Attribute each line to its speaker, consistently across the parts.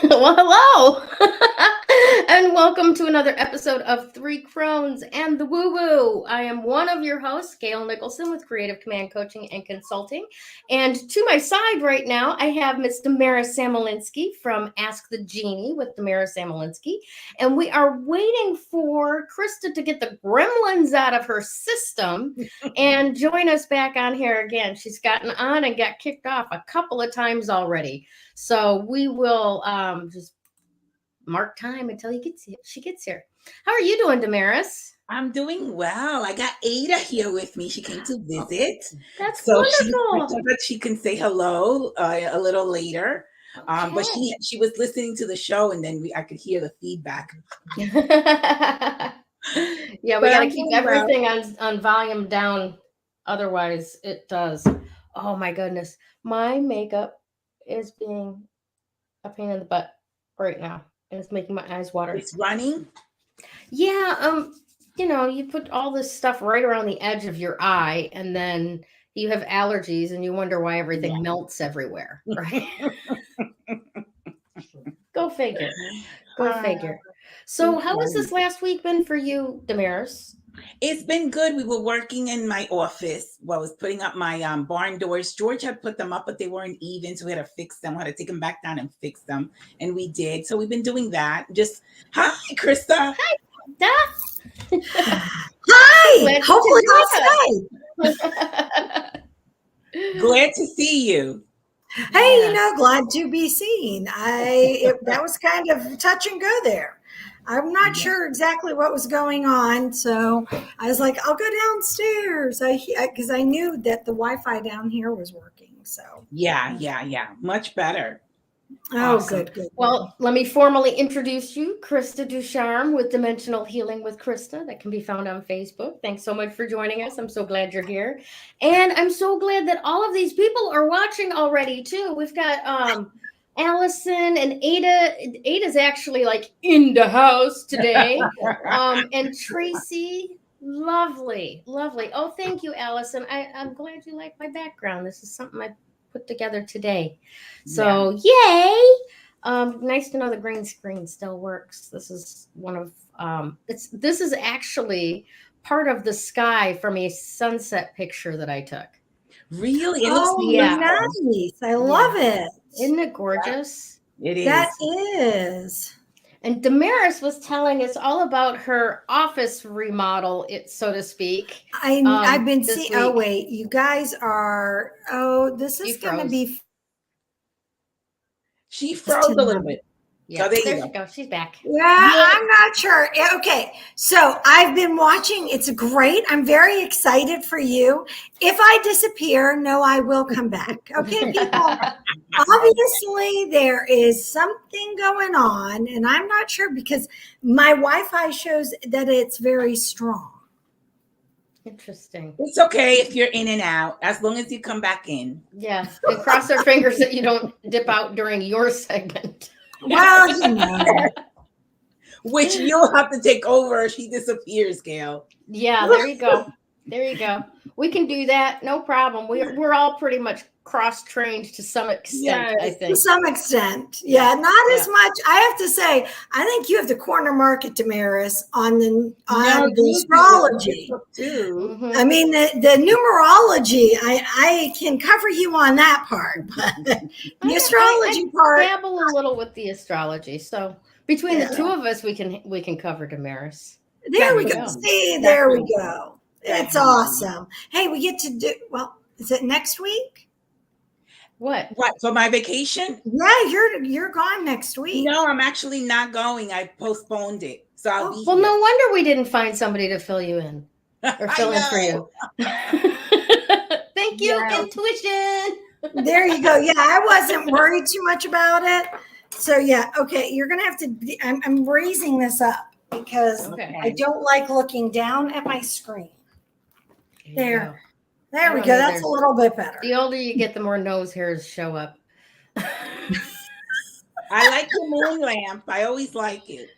Speaker 1: Well, hello, and welcome to another episode of Three Crones and the Woo Woo. I am one of your hosts, Gayle Nicholson with Creative Command Coaching and Consulting. And to my side right now, I have Miss Damaris Samolinski from Ask the Genie with Damaris Samolinski. And we are waiting for Krista to get the gremlins out of her system and join us back on here again. She's gotten on and got kicked off a couple of times already. So we will just mark time until she gets here. How are you doing, Damaris?
Speaker 2: I'm doing well. I got Ada here with me. She came to visit.
Speaker 1: That's so wonderful.
Speaker 2: She can say hello a little later. Okay. But she was listening to the show, and then I could hear the feedback.
Speaker 1: Yeah, we got to keep everything on volume down. Otherwise, it does. Oh, my goodness. My makeup is being a pain in the butt right now, and it's making my eyes water.
Speaker 2: It's running?
Speaker 1: Yeah, you put all this stuff right around the edge of your eye, and then you have allergies, and you wonder why everything melts everywhere, right? Go figure. Go figure. So how has this last week been for you, Damaris?
Speaker 2: It's been good. We were working in my office while I was putting up my barn doors. George had put them up, but they weren't even, so we had to fix them. We had to take them back down and fix them, and we did. So we've been doing that. Just, hi, Krista.
Speaker 1: Hi, Krista.
Speaker 3: Hi. Hopefully
Speaker 2: that's Glad to see you.
Speaker 3: Hey, glad to be seen. That was kind of touch and go there. I'm not sure exactly what was going on, so I was like, I'll go downstairs because I knew that the Wi-Fi down here was working. So
Speaker 2: yeah, much better.
Speaker 3: Oh,
Speaker 2: awesome.
Speaker 3: Good.
Speaker 1: Well, let me formally introduce you, Krista Ducharme with Dimensional Healing with Krista. That can be found on Facebook. Thanks so much for joining us. I'm so glad you're here, and I'm so glad that all of these people are watching already too. We've got Allison and Ada. Ada's actually like in the house today. And Tracy, lovely. Oh, thank you, Allison. I'm glad you like my background. This is something I put together today. So yay. Nice to know the green screen still works. This is one of this is actually part of the sky from a sunset picture that I took.
Speaker 2: Really?
Speaker 3: It looks nice. I love it.
Speaker 1: Isn't it gorgeous?
Speaker 2: It is.
Speaker 3: That is.
Speaker 1: And Damaris was telling us all about her office remodel, so to speak.
Speaker 3: I've been seeing. Oh wait, you guys are. Oh, this is going to be.
Speaker 2: She froze a little bit.
Speaker 1: Yeah, there she goes. She's back.
Speaker 3: Yeah, I'm not sure. Okay, so I've been watching. It's great. I'm very excited for you. If I disappear, no, I will come back. Okay, people. Obviously, there is something going on, and I'm not sure because my Wi-Fi shows that it's very strong.
Speaker 1: Interesting.
Speaker 2: It's okay if you're in and out, as long as you come back in.
Speaker 1: Yeah, and cross our fingers that you don't dip out during your segment.
Speaker 3: Well,
Speaker 2: Which you'll have to take over if she disappears, Gayle.
Speaker 1: Yeah, there you go. We can do that. No problem. We're all pretty much cross-trained to some extent, I think.
Speaker 3: To some extent. Yeah, not as much. I have to say, I think you have the corner market, Damaris, on the astrology.
Speaker 2: Too.
Speaker 3: I mean, the numerology, I can cover you on that part. But the astrology part.
Speaker 1: I dabble a little with the astrology. So between the two of us, we can cover Damaris.
Speaker 3: There we go. See, there we go. It's awesome. Hey, we get to do, is it next week?
Speaker 1: What
Speaker 2: for my vacation?
Speaker 3: Yeah, you're gone next week.
Speaker 2: No, I'm actually not going. I postponed it, so I'll be
Speaker 1: well.
Speaker 2: here.
Speaker 1: No wonder we didn't find somebody to fill you in or fill in for you. Thank you, intuition.
Speaker 3: There you go. Yeah, I wasn't worried too much about it. So yeah, okay, you're gonna have to. I'm raising this up because
Speaker 1: Okay.
Speaker 3: I don't like looking down at my screen. There.
Speaker 1: go.
Speaker 3: There we
Speaker 1: don't
Speaker 3: go.
Speaker 1: either.
Speaker 3: That's a little bit better.
Speaker 1: The older you get, the more nose hairs show up.
Speaker 2: I like the moon lamp. I always like it.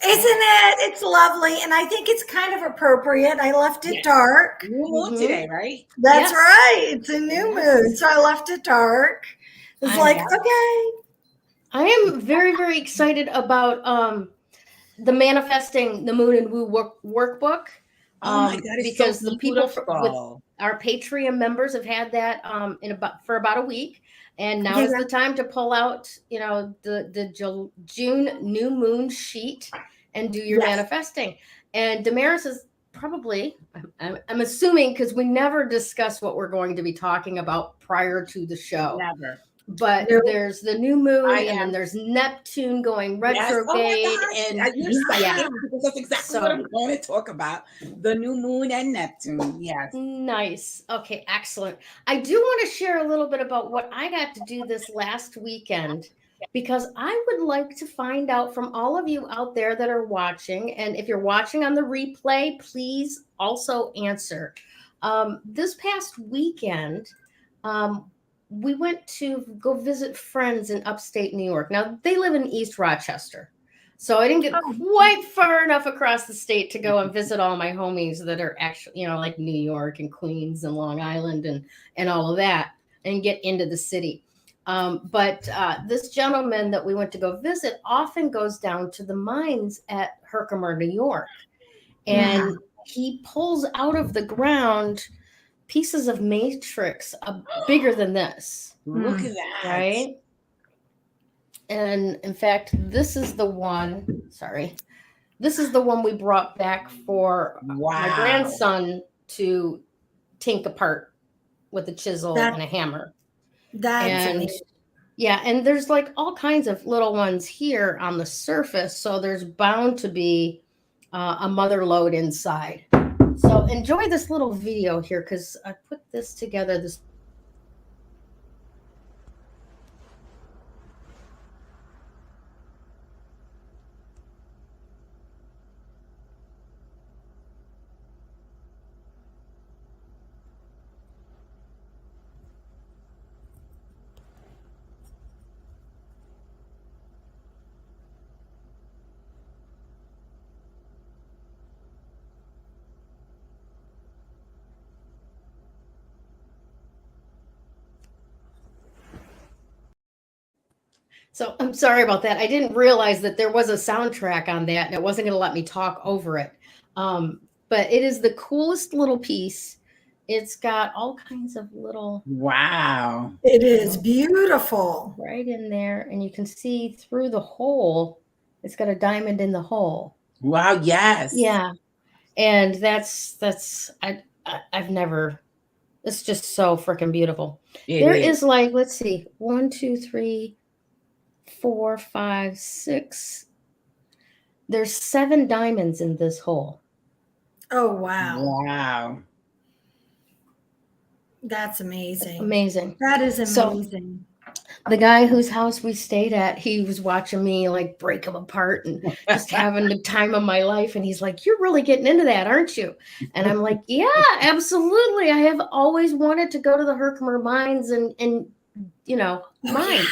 Speaker 3: Isn't it? It's lovely. And I think it's kind of appropriate. I left it dark.
Speaker 2: New moon today, right?
Speaker 3: That's
Speaker 1: Yes.
Speaker 3: right. It's a new moon. So I left it dark. It's like, okay.
Speaker 1: I am very, very excited about the Manifesting the Moon and Woo workbook.
Speaker 2: Oh my God, it's
Speaker 1: because
Speaker 2: so
Speaker 1: the people with
Speaker 2: beautiful.
Speaker 1: our Patreon members have had that for about a week, and now is the time to pull out, you know, the June new moon sheet and do your manifesting. And Damaris is probably, I'm assuming, because we never discuss what we're going to be talking about prior to the show.
Speaker 2: Never.
Speaker 1: But there's the new moon, and then there's Neptune going retrograde, and
Speaker 2: because that's exactly what I'm going to talk about. The new moon and Neptune. Yes.
Speaker 1: Nice. Okay, excellent. I do want to share a little bit about what I got to do this last weekend, because I would like to find out from all of you out there that are watching, and if you're watching on the replay, please also answer. This past weekend, we went to go visit friends in upstate New York. Now, they live in East Rochester. So I didn't get quite far enough across the state to go and visit all my homies that are actually, you know, like New York and Queens and Long Island and all of that, and get into the city. But this gentleman that we went to go visit often goes down to the mines at Herkimer, New York. And he pulls out of the ground pieces of matrix bigger than this.
Speaker 2: Look at that.
Speaker 1: Right? And in fact, this is the one, this is the one we brought back for my grandson to tink apart with a chisel and a hammer.
Speaker 3: That's amazing.
Speaker 1: Yeah, and there's like all kinds of little ones here on the surface. So there's bound to be a mother lode inside. So enjoy this little video here, because I put this together this. So I'm sorry about that. I didn't realize that there was a soundtrack on that and it wasn't going to let me talk over it. But it is the coolest little piece. It's got all kinds of little.
Speaker 2: Wow.
Speaker 3: It is beautiful.
Speaker 1: Right in there. And you can see through the hole. It's got a diamond in the hole.
Speaker 2: Wow. Yes.
Speaker 1: Yeah. And I've never, it's just so freaking beautiful. There is like, let's see, 1, 2, 3, 4, 5, 6. There's 7 diamonds in this hole.
Speaker 3: Oh, wow.
Speaker 2: Wow.
Speaker 3: That's amazing.
Speaker 1: Amazing.
Speaker 3: That is amazing.
Speaker 1: So, the guy whose house we stayed at, he was watching me like break them apart and just having the time of my life. And he's like, "You're really getting into that, aren't you?" And I'm like, "Yeah, absolutely. I have always wanted to go to the Herkimer mines and you know, mine."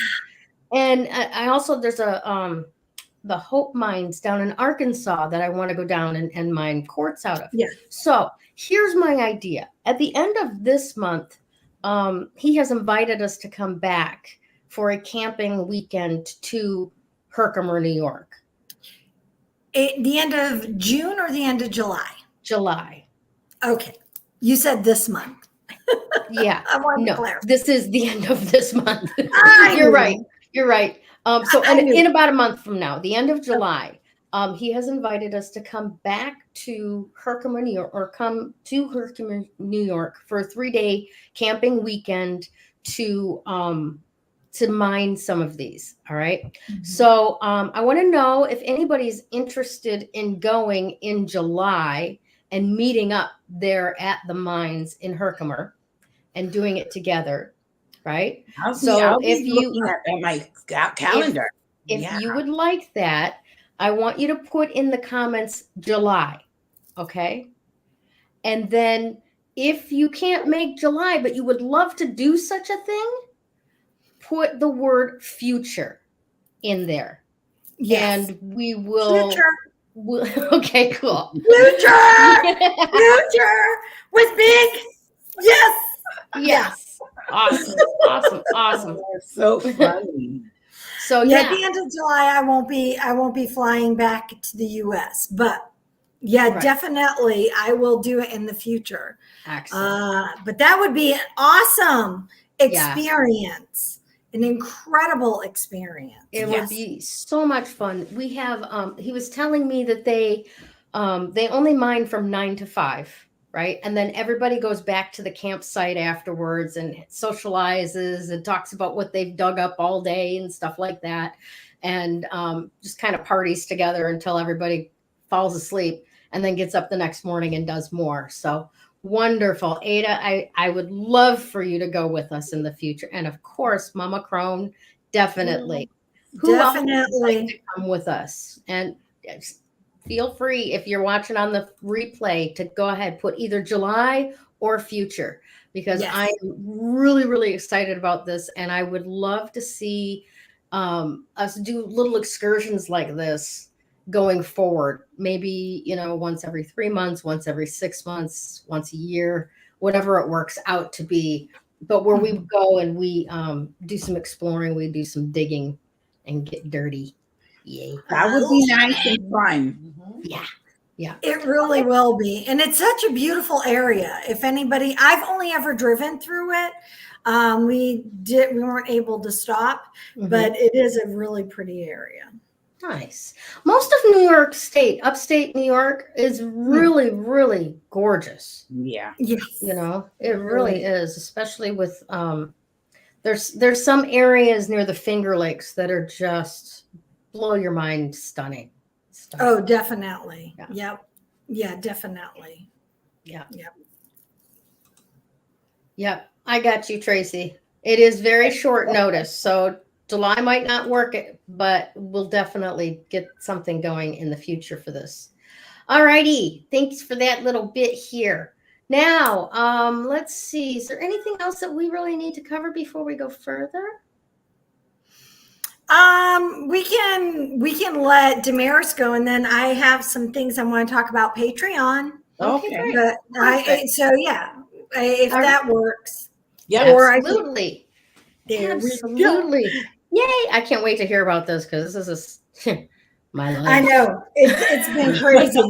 Speaker 1: And I also, there's the Hope mines down in Arkansas that I want to go down and mine quartz out of.
Speaker 3: Yeah.
Speaker 1: So here's my idea. At the end of this month, he has invited us to come back for a camping weekend to Herkimer, New York.
Speaker 3: The end of June or the end of July?
Speaker 1: July.
Speaker 3: Okay. You said this month.
Speaker 1: Yeah.
Speaker 3: I want to clarify.
Speaker 1: This is the end of this month. You're right. You're right. So in about a month from now, the end of July, he has invited us to come back to Herkimer, New York, or come to Herkimer, New York for a 3-day camping weekend to mine some of these. All right. Mm-hmm. So I want to know if anybody's interested in going in July and meeting up there at the mines in Herkimer and doing it together. right?
Speaker 2: I'll
Speaker 1: if
Speaker 2: be
Speaker 1: you
Speaker 2: looking at my calendar.
Speaker 1: if you would like that, I want you to put in the comments July, okay? And then if you can't make July, but you would love to do such a thing, put the word future in there.
Speaker 3: Yes.
Speaker 1: And we will. Okay, cool.
Speaker 3: Future with big. Yes.
Speaker 1: Yes. Awesome.
Speaker 2: That's so funny.
Speaker 1: So
Speaker 3: yeah, at the end of July, I won't be flying back to the US, but yeah, definitely I will do it in the future.
Speaker 1: Excellent.
Speaker 3: But that would be an awesome experience, an incredible experience.
Speaker 1: It would be so much fun. We have he was telling me that they only mine from 9 to 5, right? And then everybody goes back to the campsite afterwards and socializes and talks about what they've dug up all day and stuff like that. And just kind of parties together until everybody falls asleep and then gets up the next morning and does more. So wonderful. Ada, I would love for you to go with us in the future. And of course, Mama Crone, definitely. Who else would like to come with us? And feel free, if you're watching on the replay, to go ahead, put either July or future, because I'm really, really excited about this. And I would love to see us do little excursions like this going forward. Maybe, once every 3 months, once every 6 months, once a year, whatever it works out to be. But where we go and we do some exploring, we do some digging and get dirty. Yay.
Speaker 2: That would be nice and fun.
Speaker 1: Yeah.
Speaker 3: It really will be. And it's such a beautiful area. If anybody, I've only ever driven through it. We weren't able to stop, but it is a really pretty area.
Speaker 1: Nice. Most of New York State, upstate New York, is really, really gorgeous.
Speaker 2: Yeah.
Speaker 3: Yes.
Speaker 1: It really is, especially with there's some areas near the Finger Lakes that are just blow your mind stunning.
Speaker 3: Oh, definitely. Yeah. Yep. Yeah, definitely.
Speaker 1: Yep. I got you, Tracy. It is very short notice, so July might not work it, but we'll definitely get something going in the future for this. All righty. Thanks for that little bit here. Now, let's see. Is there anything else that we really need to cover before we go further?
Speaker 3: We can let Damaris go, and then I have some things I want to talk about Patreon.
Speaker 1: Okay.
Speaker 3: But if that works.
Speaker 2: Yeah,
Speaker 1: absolutely. Absolutely. Yay. I can't wait to hear about this, because this is my life.
Speaker 3: I know. It's been crazy.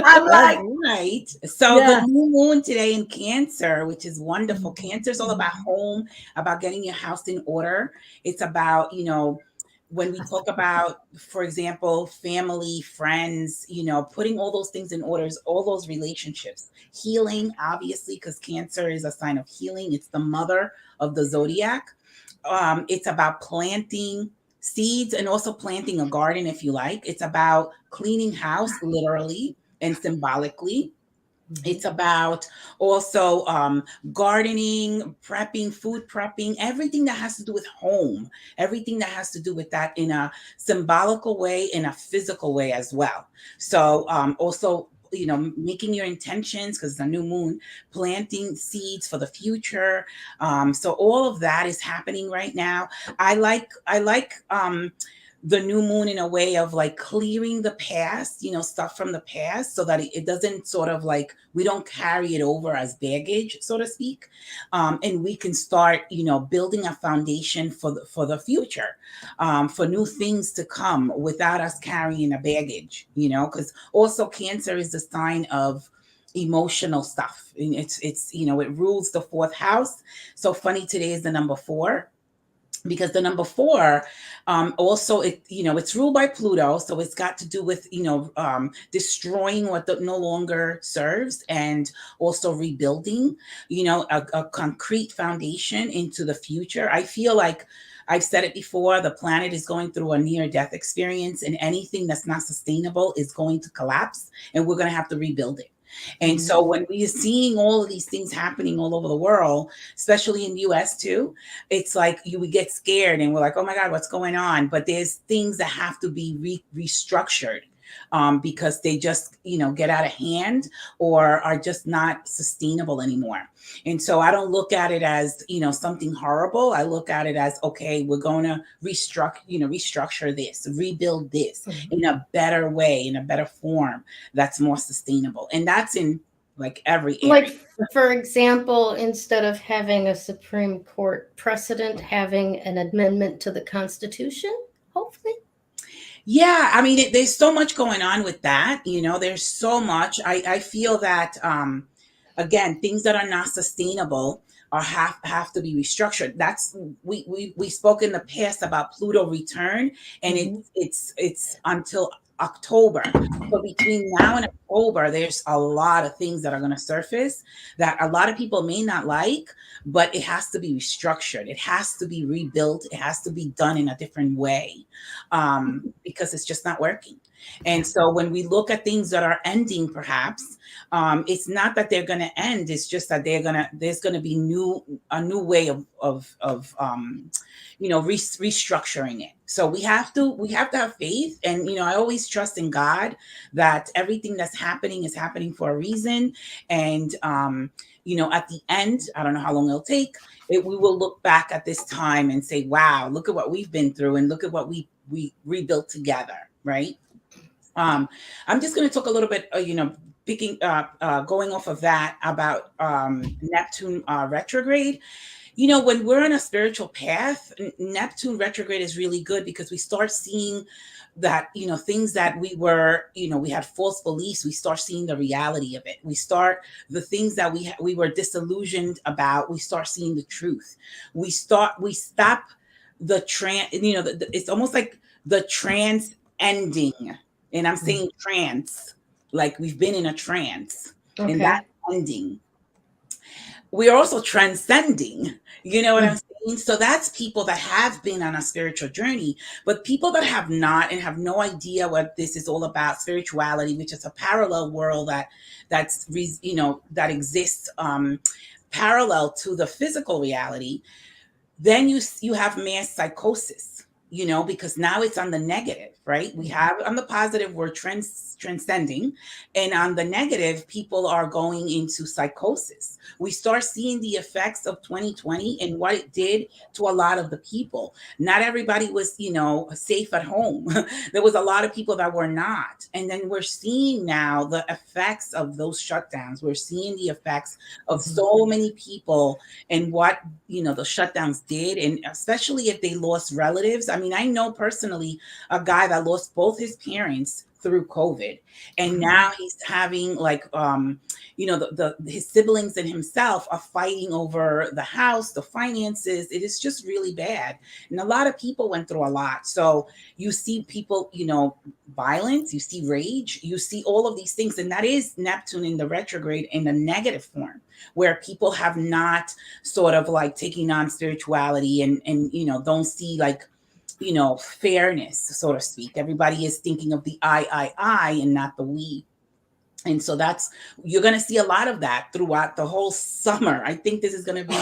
Speaker 3: I'm like,
Speaker 2: right. So the new moon today in Cancer, which is wonderful. Cancer is all about home, about getting your house in order. It's about, when we talk about, for example, family, friends, putting all those things in order, all those relationships, healing, obviously, because Cancer is a sign of healing. It's the mother of the zodiac. It's about planting seeds and also planting a garden, if you like. It's about cleaning house, literally and symbolically. It's about also gardening, prepping, food prepping, everything that has to do with home, everything that has to do with that in a symbolical way, in a physical way as well. So also, making your intentions, because it's a new moon, planting seeds for the future. So all of that is happening right now. I like the new moon in a way of like clearing the past, stuff from the past, so that it doesn't sort of like, we don't carry it over as baggage, so to speak. And we can start, building a foundation for the future, for new things to come without us carrying a baggage, because also Cancer is a sign of emotional stuff. And it's it rules the 4th house. So funny, today is the number 4. Because the number 4, also it's ruled by Pluto, so it's got to do with destroying what no longer serves, and also rebuilding, a concrete foundation into the future. I feel like I've said it before, the planet is going through a near-death experience, and anything that's not sustainable is going to collapse, and we're going to have to rebuild it. And so when we are seeing all of these things happening all over the world, especially in the US too, it's like we get scared and we're like, oh my God, what's going on? But there's things that have to be restructured because they just, get out of hand or are just not sustainable anymore. And so I don't look at it as, something horrible. I look at it as, okay, we're going to restructure this, rebuild this in a better way, in a better form that's more sustainable. And that's in like every area.
Speaker 1: Like, for example, instead of having a Supreme Court precedent, having an amendment to the Constitution, hopefully.
Speaker 2: Yeah, I mean, there's so much going on with that. There's so much. I feel that, again, things that are not sustainable are have to be restructured. That's we spoke in the past about Pluto return, and it's until October. But between now and October, there's a lot of things that are going to surface that a lot of people may not like, but it has to be restructured. It has to be rebuilt. It has to be done in a different way because it's just not working. And so when we look at things that are ending, perhaps it's not that they're going to end. It's just that there's going to be a new way of restructuring it. So we have to have faith. And, I always trust in God that everything that's happening is happening for a reason. And, at the end, I don't know how long it'll take. We will look back at this time and say, wow, look at what we've been through and look at what we rebuilt together. Right. I'm just going to talk a little bit, going off of that about Neptune retrograde. When we're on a spiritual path, Neptune retrograde is really good because we start seeing that, things that we were, we had false beliefs. We start seeing the reality of it. We start the things that we were disillusioned about. We start seeing the truth. We stop the trance, it's almost like the trance ending. And I'm saying trance, like we've been in a trance and that's ending. We are also transcending, you know what I'm saying? So that's people that have been on a spiritual journey, but people that have not and have no idea what this is all about, spirituality, which is a parallel world that exists parallel to the physical reality, then you have mass psychosis. Because now it's on the negative, right? We have on the positive, we're transcending. And on the negative, people are going into psychosis. We start seeing the effects of 2020 and what it did to a lot of the people. Not everybody was, safe at home. There was a lot of people that were not. And then we're seeing now the effects of those shutdowns. We're seeing the effects of so many people and what, the shutdowns did. And especially if they lost relatives. I mean, I know personally a guy that lost both his parents through COVID, and now he's having his siblings and himself are fighting over the house, the finances. It is just really bad, and a lot of people went through a lot. So you see people, violence, you see rage, you see all of these things, and that is Neptune in the retrograde in the negative form, where people have not sort of like taking on spirituality and don't see fairness, so to speak. Everybody is thinking of the I and not the we. And so you're going to see a lot of that throughout the whole summer. I think this is going to be,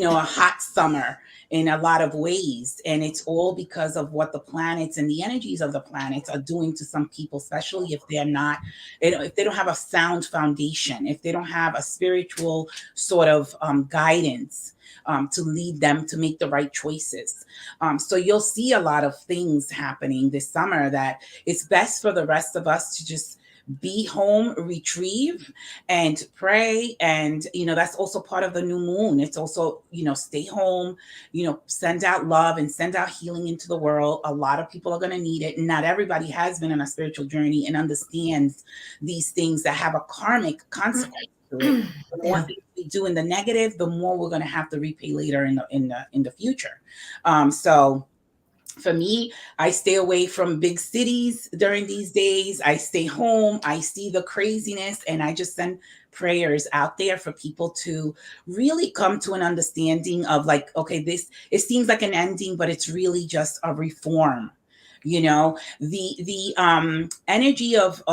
Speaker 2: a hot summer in a lot of ways. And it's all because of what the planets and the energies of the planets are doing to some people, especially if they're not, if they don't have a sound foundation, if they don't have a spiritual sort of guidance to lead them to make the right choices. So you'll see a lot of things happening this summer that it's best for the rest of us to just be home, retrieve, and pray. And, that's also part of the new moon. It's also, stay home, send out love and send out healing into the world. A lot of people are going to need it. And not everybody has been on a spiritual journey and understands these things that have a karmic consequence to it. The more things we do in the negative, the more we're going to have to repay later in the future. So for me, I stay away from big cities during these days. I stay home. I see the craziness, and I just send prayers out there for people to really come to an understanding of okay, it seems like an ending, but it's really just a reform. You know, the energy of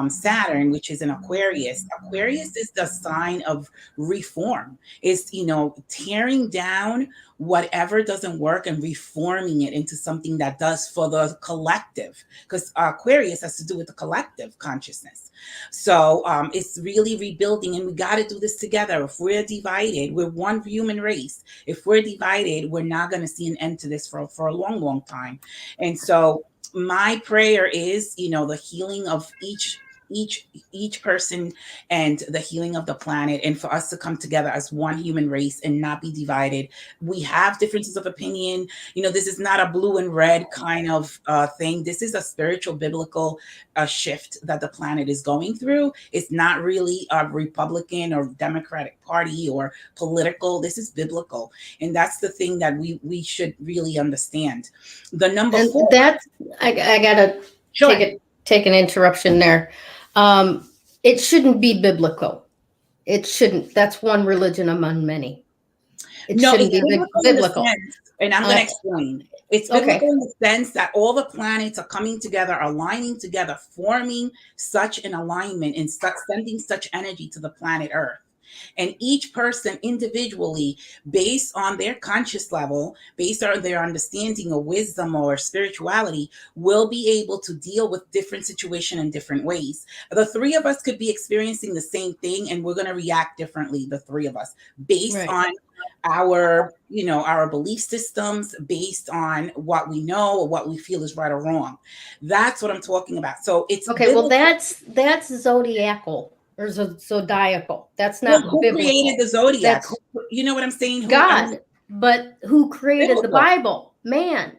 Speaker 2: Saturn, which is an Aquarius. Aquarius is the sign of reform. It's, you know, tearing down whatever doesn't work and reforming it into something that does for the collective, because Aquarius has to do with the collective consciousness. So it's really rebuilding, and we got to do this together. If we're divided, we're one human race. If we're divided, we're not going to see an end to this for a long, long time. And so my prayer is, you know, the healing of each person and the healing of the planet, and for us to come together as one human race and not be divided. We have differences of opinion. You know, this is not a blue and red kind of thing. This is a spiritual, biblical shift that the planet is going through. It's not really a Republican or Democratic Party or political. This is biblical, and that's the thing that we should really understand. The number
Speaker 1: And
Speaker 2: 4.
Speaker 1: that's I gotta
Speaker 2: Sure.
Speaker 1: take an interruption there. It shouldn't be biblical. It shouldn't. That's one religion among many. It
Speaker 2: No,
Speaker 1: shouldn't
Speaker 2: it's
Speaker 1: be biblical.
Speaker 2: in the sense, and I'm going to explain. It's biblical in the sense that all the planets are coming together, aligning together, forming such an alignment and sending such energy to the planet Earth. And each person individually, based on their conscious level, based on their understanding of wisdom or spirituality, will be able to deal with different situations in different ways. The three of us could be experiencing the same thing, and we're going to react differently, the three of us, based on our, you know, our belief systems, based on what we know or what we feel is right or wrong. That's what I'm talking about. So it's
Speaker 1: okay. Well, that's zodiacal. Or zodiacal. That's not
Speaker 2: who
Speaker 1: biblical.
Speaker 2: created the zodiac? You know what I'm saying?
Speaker 1: God. But who created the Bible? Man.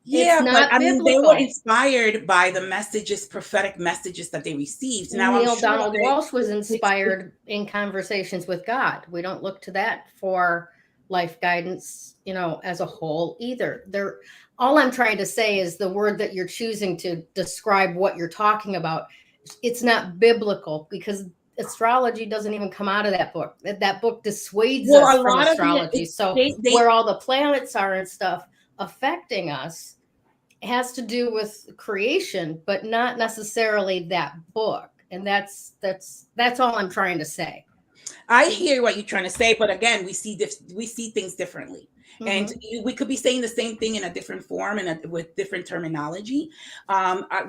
Speaker 2: Yeah, but I mean, they were inspired by the messages, prophetic messages that they received. Now,
Speaker 1: Neil Donald Walsh was inspired in conversations with God. We don't look to that for life guidance, you know, as a whole either. All I'm trying to say is the word that you're choosing to describe what you're talking about, it's not biblical, because astrology doesn't even come out of that book. That book dissuades us from astrology. Where all the planets are and stuff affecting us has to do with creation, but not necessarily that book. And that's all I'm trying to say.
Speaker 2: I hear what you're trying to say, but again, we see things differently. And we could be saying the same thing in a different form and with different terminology.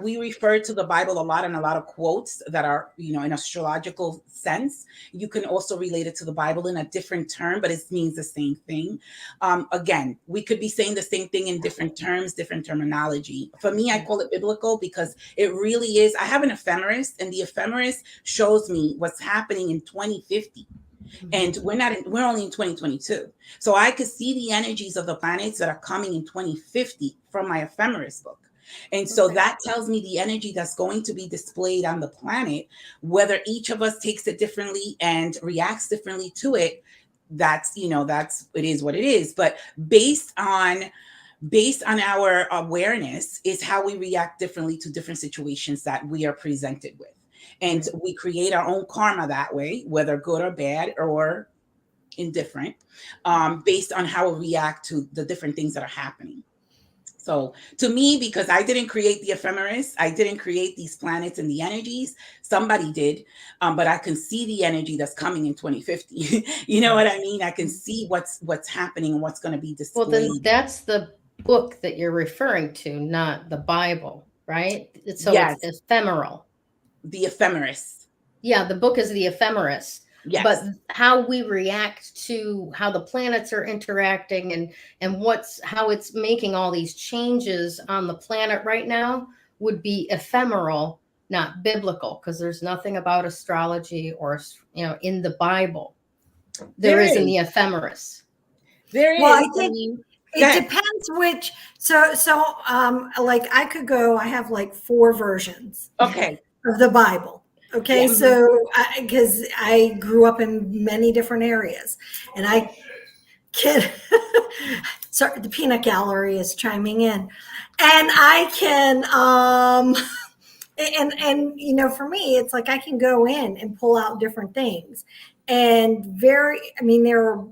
Speaker 2: We refer to the Bible a lot, and a lot of quotes that are, you know, in astrological sense. You can also relate it to the Bible in a different term, but it means the same thing. Again, we could be saying the same thing in different terms, different terminology. For me, I call it biblical because it really is. I have an ephemeris, and the ephemeris shows me what's happening in 2050. And we're only in 2022. So I could see the energies of the planets that are coming in 2050 from my ephemeris book. And so that tells me the energy that's going to be displayed on the planet, whether each of us takes it differently and reacts differently to it. It is what it is. But based on our awareness is how we react differently to different situations that we are presented with. And we create our own karma that way, whether good or bad or indifferent, based on how we react to the different things that are happening. So to me, because I didn't create the ephemeris, I didn't create these planets and the energies, somebody did, but I can see the energy that's coming in 2050. You know what I mean? I can see what's happening and what's going to be displayed.
Speaker 1: Well, then that's the book that you're referring to, not the Bible, right? So
Speaker 2: yes.
Speaker 1: It's ephemeral.
Speaker 2: The ephemeris.
Speaker 1: Yeah, the book is the ephemeris.
Speaker 2: Yes.
Speaker 1: But how we react to how the planets are interacting and how it's making all these changes on the planet right now would be ephemeral, not biblical, because there's nothing about astrology or, you know, in the Bible. There is in the ephemeris.
Speaker 3: There is. Well, I think it depends which. So like I could go. I have like 4 versions.
Speaker 2: Okay.
Speaker 3: Of the Bible. Okay. Yeah. So because I grew up in many different areas, and I can. Sorry, the peanut gallery is chiming in, and I can. And you know, for me, it's like I can go in and pull out different things, and there are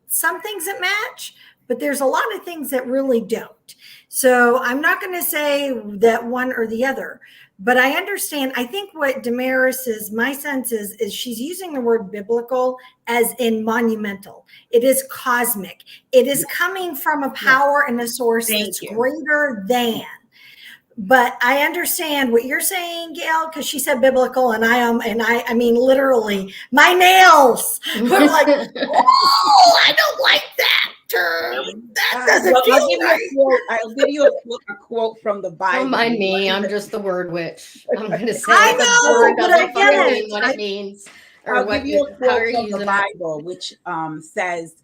Speaker 3: some things that match, but there's a lot of things that really don't. So I'm not going to say that one or the other, but I understand. I think what Damaris is, my sense is she's using the word biblical as in monumental. It is cosmic. It is coming from a power and a source that's greater than. But I understand what you're saying, Gayle, because she said biblical, and I mean, literally, my nails were like, oh, I don't like that term. That doesn't feel right.
Speaker 2: I'll give you a quote from the Bible.
Speaker 1: Don't mind me. I'm just the word witch. I'm going to say
Speaker 3: I
Speaker 1: the
Speaker 3: know,
Speaker 1: word
Speaker 3: but
Speaker 1: doesn't
Speaker 3: I get
Speaker 1: fucking
Speaker 3: it.
Speaker 1: mean what it means. Or
Speaker 2: I'll
Speaker 1: what
Speaker 2: give you a quote from
Speaker 1: using
Speaker 2: the Bible, which says,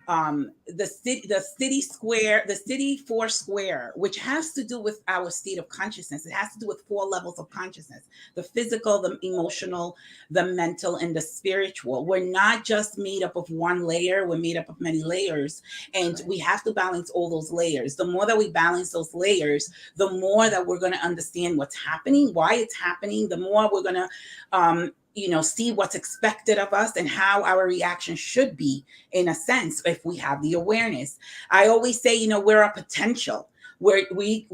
Speaker 2: the city square, the city four square, which has to do with our state of consciousness. It has to do with 4 levels of consciousness: the physical, the emotional, the mental, and the spiritual. We're not just made up of one layer, we're made up of many layers, and we have to balance all those layers. The more that we balance those layers, the more that we're going to understand what's happening, why it's happening, the more we're going to see what's expected of us and how our reaction should be, in a sense, if we have the awareness. I always say, we're a potential, where we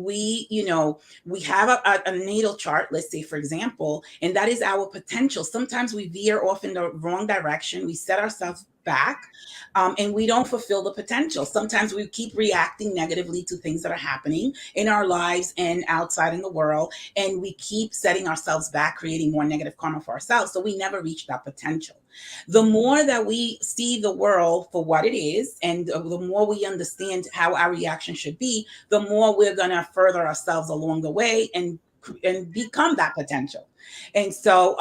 Speaker 2: have a natal chart, let's say, for example, and that is our potential. Sometimes we veer off in the wrong direction. We set ourselves back, and we don't fulfill the potential. Sometimes we keep reacting negatively to things that are happening in our lives and outside in the world, and we keep setting ourselves back, creating more negative karma for ourselves, so we never reach that potential. The more that we see the world for what it is, and the more we understand how our reaction should be, the more we're going to further ourselves along the way and become that potential. And so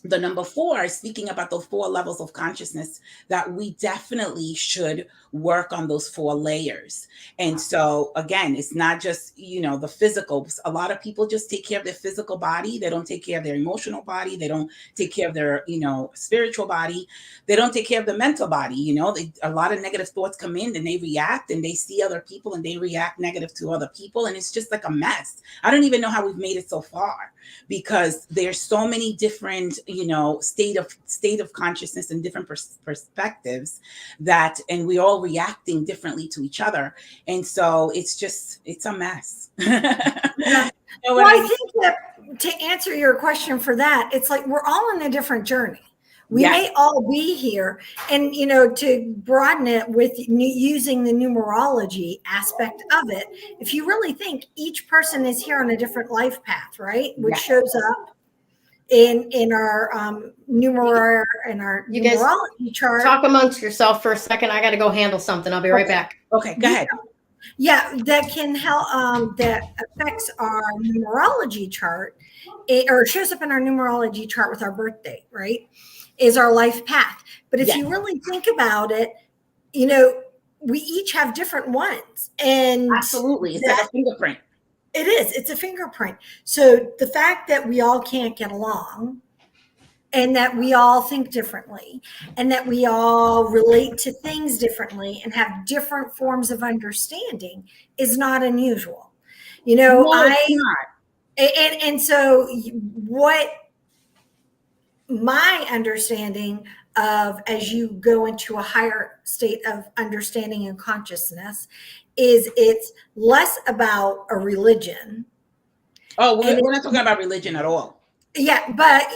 Speaker 2: the number 4 is speaking about those 4 levels of consciousness, that we definitely should work on those 4 layers. And so again, it's not just, the physical. A lot of people just take care of their physical body. They don't take care of their emotional body. They don't take care of their, spiritual body. They don't take care of the mental body. A lot of negative thoughts come in and they react, and they see other people and they react negative to other people. And it's just like a mess. I don't even know how we've made it so far, because there's so many different, state of consciousness and different perspectives and we all reacting differently to each other. And so it's a mess.
Speaker 3: Yeah. Well, I think that to answer your question for that, it's like we're all on a different journey. We may all be here, and to broaden it with using the numerology aspect of it, if you really think, each person is here on a different life path, right? Which shows up in our numerology chart.
Speaker 1: Talk amongst yourself for a second. I got to go handle something. I'll be right back.
Speaker 2: Okay, go ahead.
Speaker 3: Yeah, that can help. That affects our numerology chart, or shows up in our numerology chart with our birthday, right? Is our life path. But if you really think about it, we each have different ones, and
Speaker 2: absolutely, it's like a fingerprint.
Speaker 3: It is. It's a fingerprint. So the fact that we all can't get along, and that we all think differently, and that we all relate to things differently and have different forms of understanding is not unusual.
Speaker 2: No, it's not.
Speaker 3: And so what my understanding of, as you go into a higher state of understanding and consciousness, is it's less about a religion.
Speaker 2: Oh, we're not talking about religion at all.
Speaker 3: Yeah, but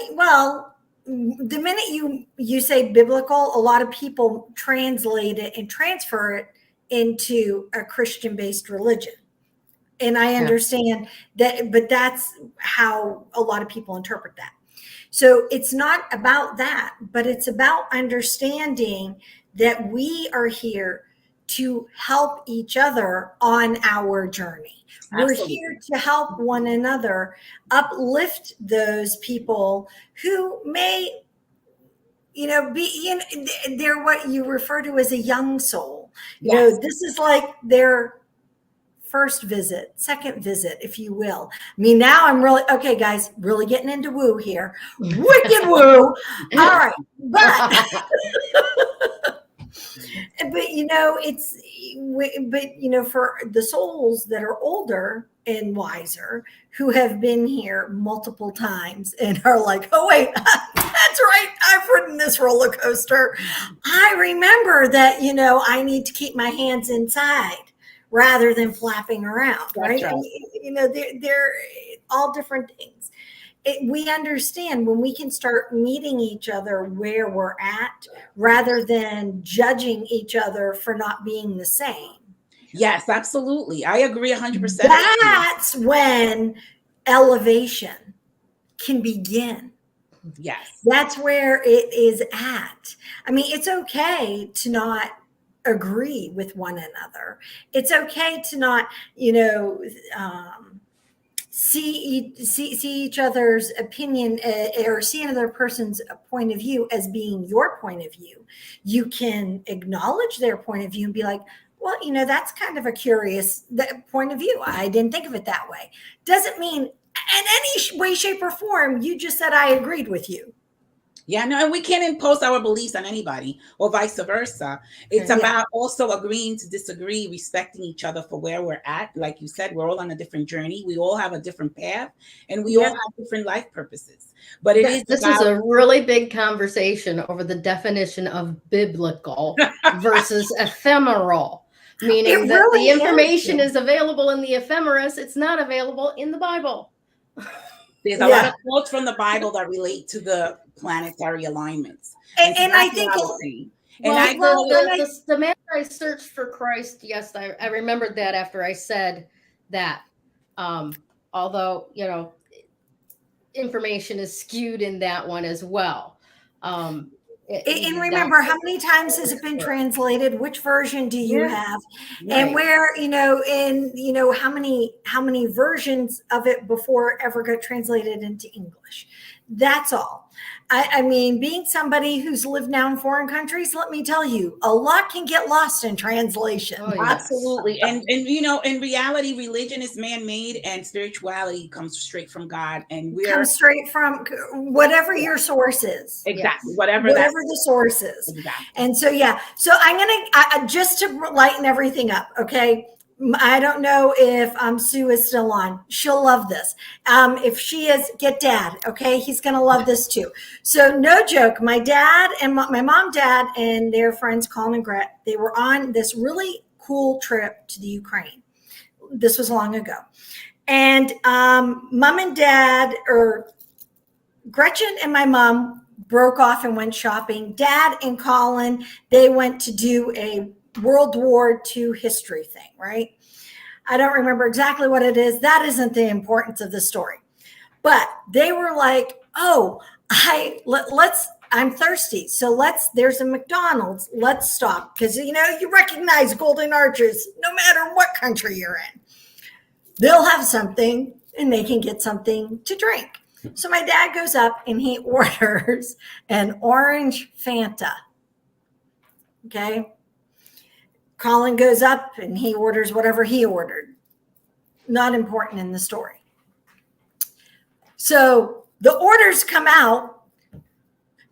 Speaker 3: the minute you say biblical, a lot of people translate it and transfer it into a Christian-based religion. And I understand that, but that's how a lot of people interpret that. So it's not about that, but it's about understanding that we are here to help each other on our journey. Absolutely. We're here to help one another, uplift those people who may, be, they're what you refer to as a young soul. This is like their first visit, second visit, if you will. I mean, now I'm really, okay, guys, really getting into woo here. Wicked woo. All right. But for the souls that are older and wiser, who have been here multiple times and are like, oh, wait, that That's right. I've ridden this roller coaster. I remember that, I need to keep my hands inside rather than flapping around, right?
Speaker 2: Right.
Speaker 3: They're all different things. We understand when we can start meeting each other where we're at rather than judging each other for not being the same.
Speaker 2: Yes, absolutely. I agree 100%.
Speaker 3: That's when elevation can begin.
Speaker 2: Yes.
Speaker 3: That's where it is at. I mean, it's okay to not agree with one another. It's okay to not, see each other's opinion or see another person's point of view as being your point of view. You can acknowledge their point of view and be like, well, that's kind of a curious point of view. I didn't think of it that way. Doesn't mean in any way, shape, or form, you just said I agreed with you.
Speaker 2: Yeah, no, and we can't impose our beliefs on anybody or vice versa. It's about also agreeing to disagree, respecting each other for where we're at. Like you said, we're all on a different journey. We all have a different path and we all have different life purposes. But
Speaker 1: this is a really big conversation over the definition of biblical versus ephemeral, meaning that the information is available in the ephemeris. It's not available in the Bible.
Speaker 2: There's a lot of quotes from the Bible that relate to the planetary alignments.
Speaker 3: And I think
Speaker 1: the man I searched for Christ, yes, I remembered that after I said that. Although, information is skewed in that one as well.
Speaker 3: And remember, how many times has it been translated? Which version do you have? Right. And where, how many versions of it before it ever got translated into English? That's all. I mean, being somebody who's lived now in foreign countries, let me tell you, a lot can get lost in translation.
Speaker 2: Oh, yes. Absolutely. And in reality, religion is man-made and spirituality comes straight from God. And
Speaker 3: comes straight from whatever your source is.
Speaker 2: Exactly.
Speaker 3: Yes.
Speaker 2: Whatever
Speaker 3: the source is. Exactly. And so, so I'm going to, just to lighten everything up, okay? I don't know if Sue is still on. She'll love this. If she is, get Dad. Okay, he's gonna love this too. So no joke. My dad and my mom, dad, and their friends Colin and Gret, they were on this really cool trip to the Ukraine. This was long ago, and mom and dad, or Gretchen and my mom, broke off and went shopping. Dad and Colin, they went to do a World War II history thing, right? I don't remember exactly what it is. That isn't the importance of the story. But they were like, oh, I'm thirsty. So there's a McDonald's. Let's stop. Because, you recognize Golden Arches no matter what country you're in. They'll have something and they can get something to drink. So my dad goes up and he orders an orange Fanta. Okay. Colin goes up and he orders whatever he ordered. Not important in the story. So the orders come out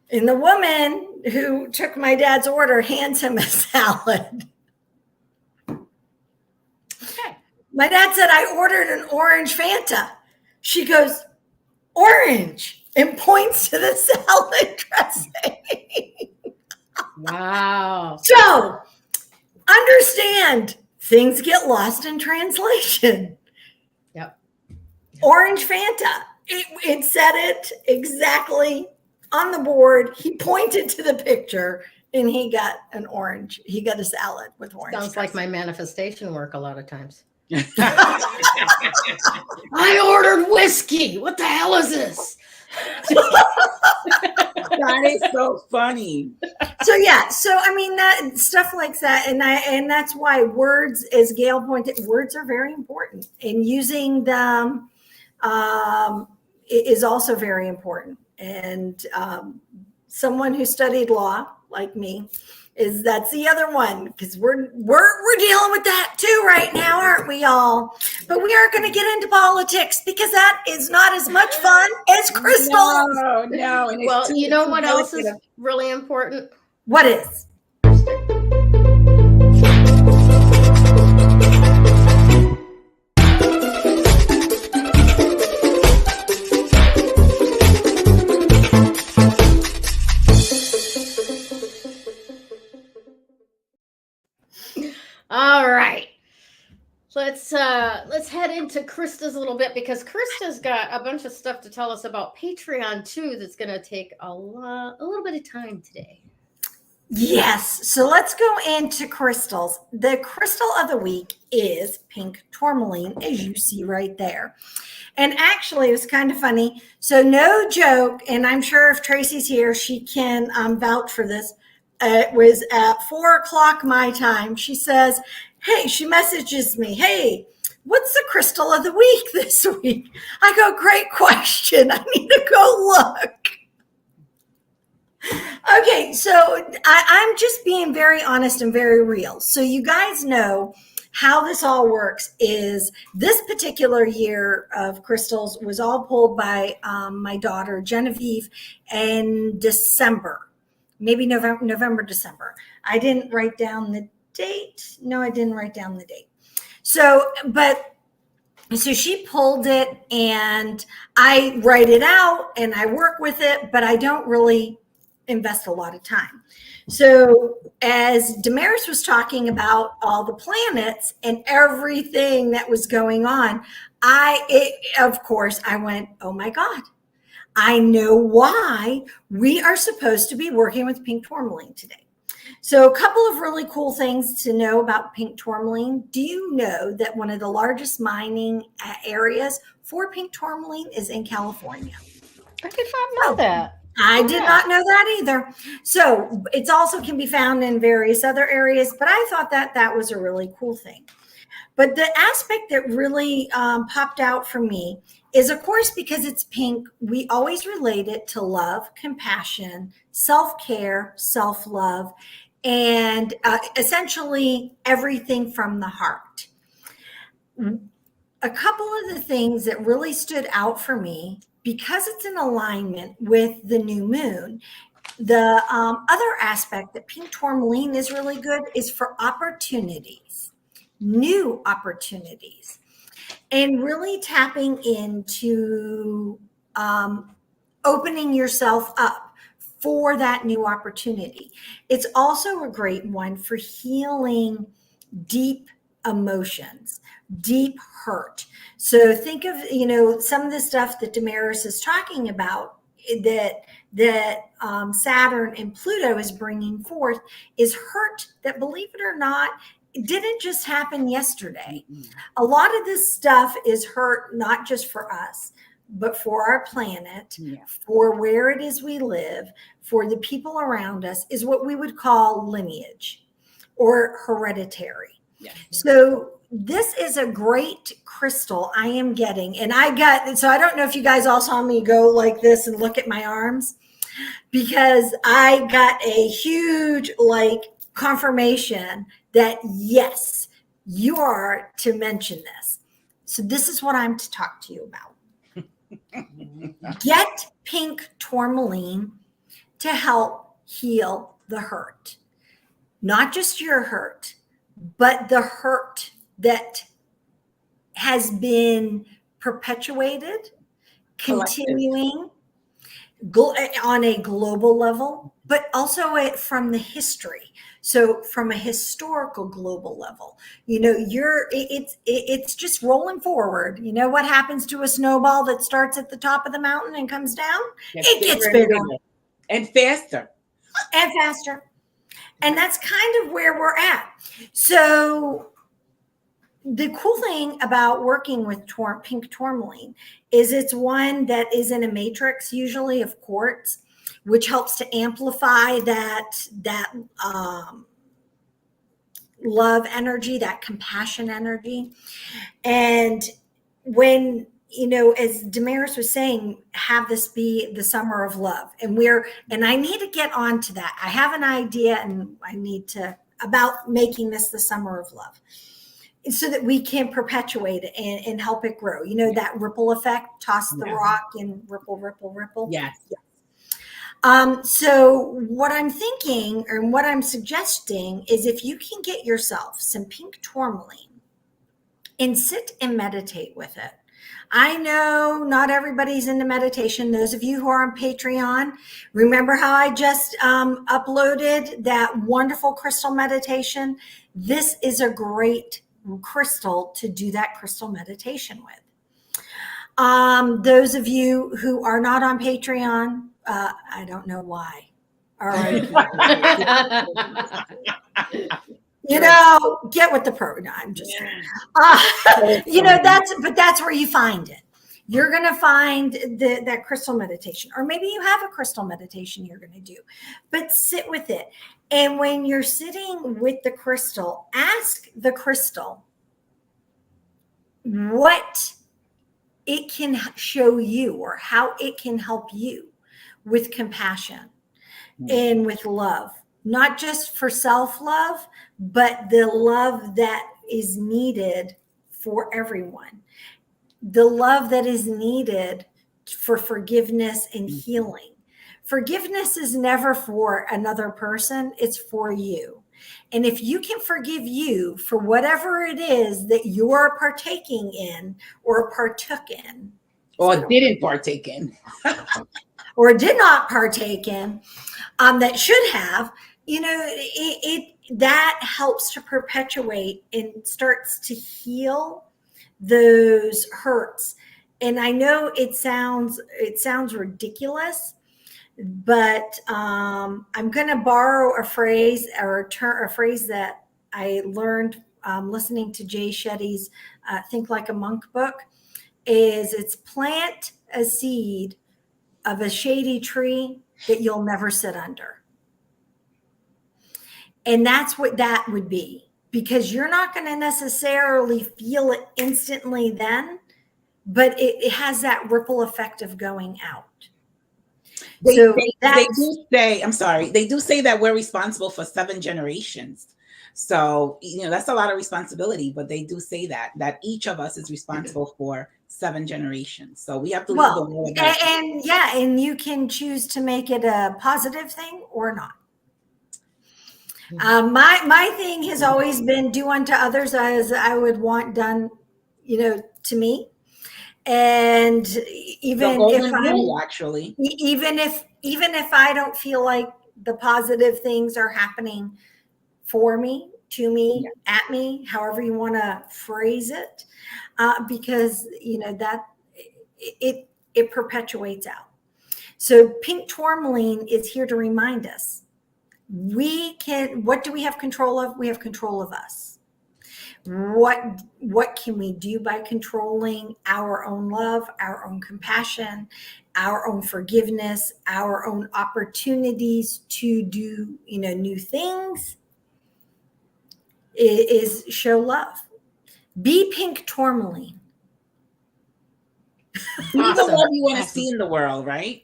Speaker 3: and the woman who took my dad's order hands him a salad. Okay. My dad said, I ordered an orange Fanta. She goes, orange, and points to the salad dressing.
Speaker 1: Wow.
Speaker 3: So, understand, things get lost in translation.
Speaker 1: Yep.
Speaker 3: Orange Fanta. It said it exactly on the board. He pointed to the picture and he got an orange. He got a salad with orange.
Speaker 1: Sounds like my manifestation work a lot of times. I ordered whiskey. What the hell is this?
Speaker 2: That is so funny.
Speaker 3: So I mean, that stuff like that, and that's why words, as Gayle pointed, words are very important, and using them is also very important. And someone who studied law like me, that's the other one, because we're dealing with that too right now, aren't we all? But we aren't going to get into politics because that is not as much fun as crystals.
Speaker 2: No.
Speaker 1: Well, you know what else is really important?
Speaker 3: What is?
Speaker 1: let's head into Krista's a little bit, because Krista's got a bunch of stuff to tell us about Patreon too. That's going to take a little bit of time today.
Speaker 3: Yes. So let's go into crystals. The crystal of the week is pink tourmaline, as you see right there. And actually, it was kind of funny. So no joke, and I'm sure if Tracy's here, she can vouch for this. It was at 4:00 my time. She says, hey, she messages me, hey, what's the crystal of the week this week? I go, great question. I need to go look. Okay, so I'm just being very honest and very real. So you guys know how this all works is this particular year of crystals was all pulled by my daughter, Genevieve, in December, maybe November, December. I didn't write down the date. No, I didn't write down the date. So she pulled it and I write it out and I work with it, but I don't really invest a lot of time. So as Damaris was talking about all the planets and everything that was going on, of course, I went, oh my God, I know why we are supposed to be working with pink tourmaline today. So a couple of really cool things to know about pink tourmaline. Do you know that one of the largest mining areas for pink tourmaline is in California?
Speaker 1: I did not know that.
Speaker 3: I did not know that either. So it's also can be found in various other areas, but I thought that was a really cool thing. But the aspect that really popped out for me is, of course, because it's pink, we always relate it to love, compassion, self-care, self-love, and essentially everything from the heart. A couple of the things that really stood out for me, because it's in alignment with the new moon, the other aspect that pink tourmaline is really good is for opportunities, new opportunities, and really tapping into opening yourself up for that new opportunity. It's also a great one for healing deep emotions, deep hurt. So think of, some of the stuff that Damaris is talking about that Saturn and Pluto is bringing forth is hurt that, believe it or not, it didn't just happen yesterday. A lot of this stuff is hurt, not just for us, but for our planet, for where it is we live, for the people around us, is what we would call lineage or hereditary. So this is a great crystal I am getting. And so I don't know if you guys all saw me go like this and look at my arms, because I got a huge confirmation that yes, you are to mention this. So this is what I'm to talk to you about. Get pink tourmaline to help heal the hurt. Not just your hurt, but the hurt that has been perpetuated, continuing on a global level, but also from the history. So from a historical global level, it's just rolling forward. You know what happens to a snowball that starts at the top of the mountain and comes down? It gets bigger
Speaker 2: and faster.
Speaker 3: And faster. And that's kind of where we're at. So the cool thing about working with pink tourmaline is it's one that is in a matrix, usually of quartz, which helps to amplify that love energy, that compassion energy. And when, as Damaris was saying, have this be the summer of love. And I need to get on to that. I have an idea and I need to, about making this the summer of love, so that we can perpetuate it and help it grow. That ripple effect, toss the rock and ripple, ripple, ripple.
Speaker 2: Yes.
Speaker 3: So what I'm thinking and what I'm suggesting is if you can get yourself some pink tourmaline and sit and meditate with it. I know not everybody's into meditation. Those of you who are on Patreon, remember how I just uploaded that wonderful crystal meditation? This is a great crystal to do that crystal meditation with. Those of you who are not on Patreon, I don't know why. All right. Get with the program. No, I'm just kidding. That's where you find it. You're going to find that crystal meditation, or maybe you have a crystal meditation you're going to do, but sit with it. And when you're sitting with the crystal, ask the crystal what it can show you or how it can help you with compassion and with love, not just for self-love, but the love that is needed for everyone. The love that is needed for forgiveness and healing. Forgiveness is never for another person. It's for you. And if you can forgive you for whatever it is that you're partaking in or partook in.
Speaker 2: Or didn't partake in.
Speaker 3: Or did not partake in, that should have, that helps to perpetuate and starts to heal those hurts. And I know it sounds ridiculous, but I'm going to borrow a phrase or a phrase that I learned listening to Jay Shetty's Think Like a Monk book. It's plant a seed of a shady tree that you'll never sit under. And that's what that would be. Because you're not going to necessarily feel it instantly then, but it has that ripple effect of going out.
Speaker 2: They do say that we're responsible for 7 generations. So, that's a lot of responsibility, but they do say that each of us is responsible for 7 generations. So we have to leave the world.
Speaker 3: And you can choose to make it a positive thing or not. My thing has always been do unto others as I would want done, to me. And even if I don't feel like the positive things are happening for me, to me, at me, however you want to phrase it, because that it perpetuates out. So pink tourmaline is here to remind us. What do we have control of? We have control of us. What can we do by controlling our own love, our own compassion, our own forgiveness, our own opportunities to do, new things? Is show love. Be pink tourmaline.
Speaker 2: Be the love you want to see in the world, right?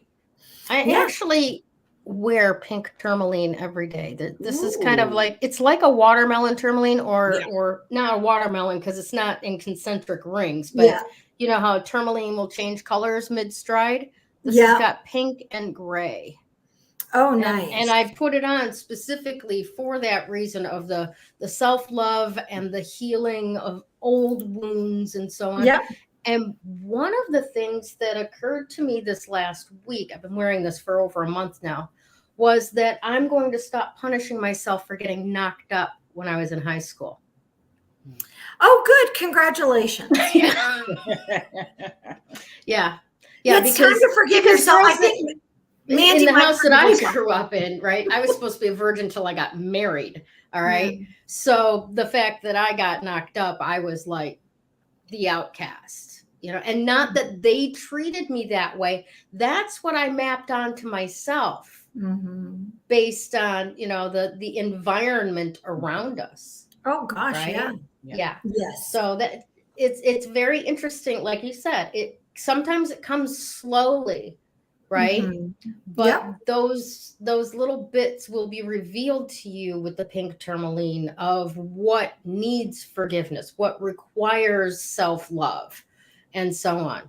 Speaker 1: I actually wear pink tourmaline every day. This is kind of like, it's like a watermelon tourmaline or not a watermelon because it's not in concentric rings, but you know how tourmaline will change colors mid-stride? This has got pink and gray.
Speaker 3: Oh, nice.
Speaker 1: And I put it on specifically for that reason of the self-love and the healing of old wounds and so on.
Speaker 3: Yeah.
Speaker 1: And one of the things that occurred to me this last week, I've been wearing this for over a month now, was that I'm going to stop punishing myself for getting knocked up when I was in high school.
Speaker 3: Oh, good. Congratulations.
Speaker 1: Yeah.
Speaker 3: It's time to forgive yourself. I think
Speaker 1: in the house that I grew up in, right? I was supposed to be a virgin until I got married. All right. So the fact that I got knocked up, I was like the outcast, and not that they treated me that way. That's what I mapped onto myself based on, the environment around us.
Speaker 3: Oh gosh.
Speaker 1: Right?
Speaker 3: Yeah. Yes.
Speaker 1: So that it's very interesting. Like you said, sometimes it comes slowly. Right. But those little bits will be revealed to you with the pink tourmaline of what needs forgiveness, what requires self-love, and so on.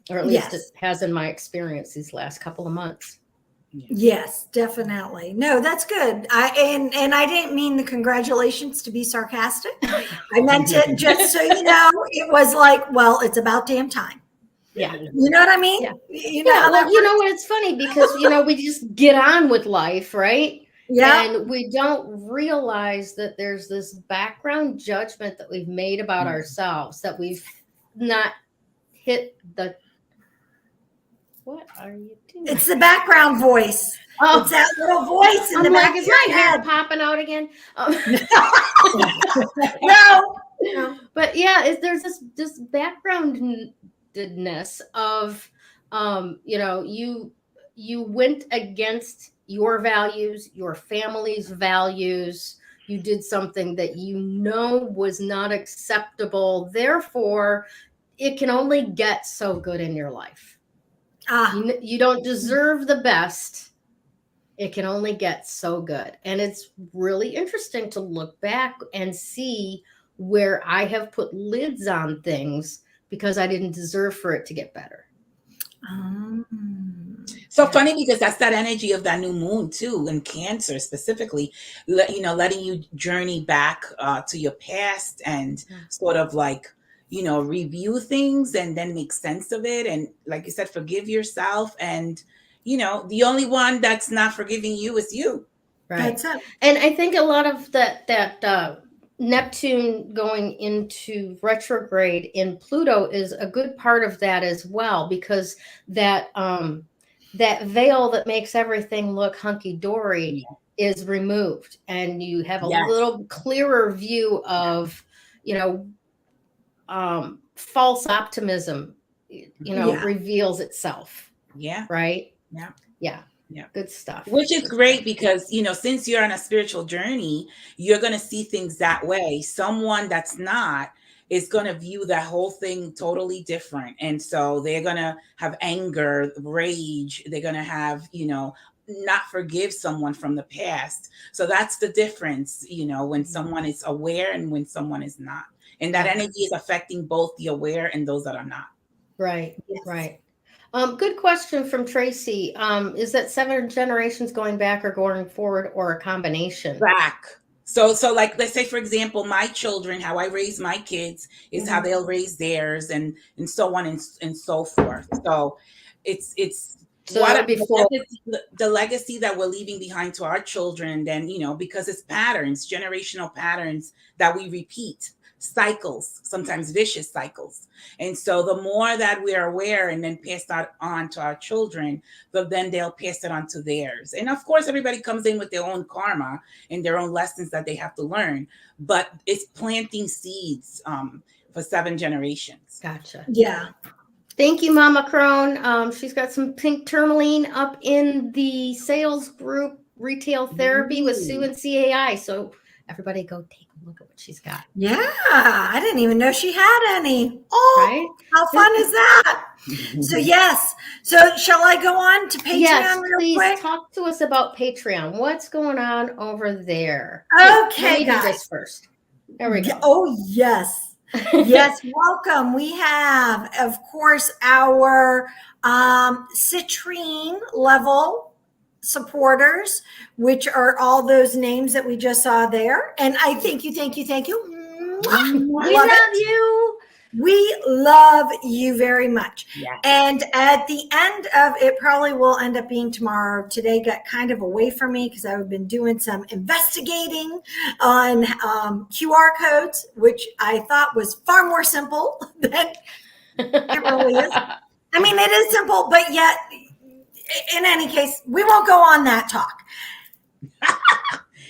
Speaker 1: Or at least it has in my experience these last couple of months.
Speaker 3: Yes, definitely. No, that's good. And I didn't mean the congratulations to be sarcastic. I meant it just so you know, it was like, well, it's about damn time.
Speaker 1: Yeah.
Speaker 3: You know what I mean?
Speaker 1: Yeah. What it's funny because, we just get on with life, right?
Speaker 3: Yeah.
Speaker 1: And we don't realize that there's this background judgment that we've made about ourselves, that we've not hit the, what are you doing?
Speaker 3: It's the background voice.
Speaker 1: Oh,
Speaker 3: It's that little voice in
Speaker 1: I'm
Speaker 3: the
Speaker 1: like,
Speaker 3: back
Speaker 1: is
Speaker 3: of your
Speaker 1: my hair
Speaker 3: head.
Speaker 1: popping out again?
Speaker 3: No.
Speaker 1: But yeah, there's this backgroundedness of, you know, you went against your values, your family's values. You did something that you know was not acceptable. Therefore, it can only get so good in your life. You don't deserve the best. It can only get so good. And it's really interesting to look back and see where I have put lids on things because I didn't deserve for it to get better.
Speaker 2: So funny, because that's that energy of that new moon too, in Cancer specifically, letting you journey back to your past and sort of like, review things and then make sense of it. And like you said, forgive yourself. And, the only one that's not forgiving you is you.
Speaker 1: Right. And I think a lot of that Neptune going into retrograde in Pluto is a good part of that as well, because that veil that makes everything look hunky-dory is removed, and you have a little clearer view of, false optimism, reveals itself.
Speaker 2: Yeah.
Speaker 1: Right.
Speaker 2: Yeah.
Speaker 1: Yeah. Yeah. Good stuff.
Speaker 2: Which is great because, since you're on a spiritual journey, you're going to see things that way. Someone that's not is going to view that whole thing totally different. And so they're going to have anger, rage. They're going to have, not forgive someone from the past. So that's the difference, when someone is aware and when someone is not. And that energy is affecting both the aware and those that are not.
Speaker 1: Right. Yes. Right. Good question from Tracy. Is that 7 generations going back or going forward, or a combination?
Speaker 2: Back. So like, let's say, for example, my children, how I raise my kids is how they'll raise theirs, and so on and so forth. So it's
Speaker 1: so
Speaker 2: what the legacy that we're leaving behind to our children, then, because it's patterns, generational patterns that we repeat. Cycles, sometimes vicious cycles. And so the more that we are aware and then pass that on to our children, then they'll pass it on to theirs. And of course, everybody comes in with their own karma and their own lessons that they have to learn, but it's planting seeds for 7 generations.
Speaker 1: Gotcha.
Speaker 3: Yeah.
Speaker 1: Thank you, Mama Crone. She's got some pink tourmaline up in the sales group, Retail Therapy with Sue and CAI. So everybody go take a look at what she's got.
Speaker 3: Yeah, I didn't even know she had any. Oh, right? How fun is that? So yes. So shall I go on to Patreon real quick?
Speaker 1: Talk to us about Patreon. What's going on over there?
Speaker 3: Okay,
Speaker 1: guys. Do this first. There we go.
Speaker 3: Oh, yes. Yes, welcome. We have, of course, our citrine level supporters, which are all those names that we just saw there. And I thank you.
Speaker 1: We love you.
Speaker 3: We love you very much.
Speaker 2: Yeah.
Speaker 3: And at the end of it, probably will end up being tomorrow. Today got kind of away from me because I've been doing some investigating on QR codes, which I thought was far more simple than it really is. I mean, it is simple, but yet, in any case, we won't go on that talk.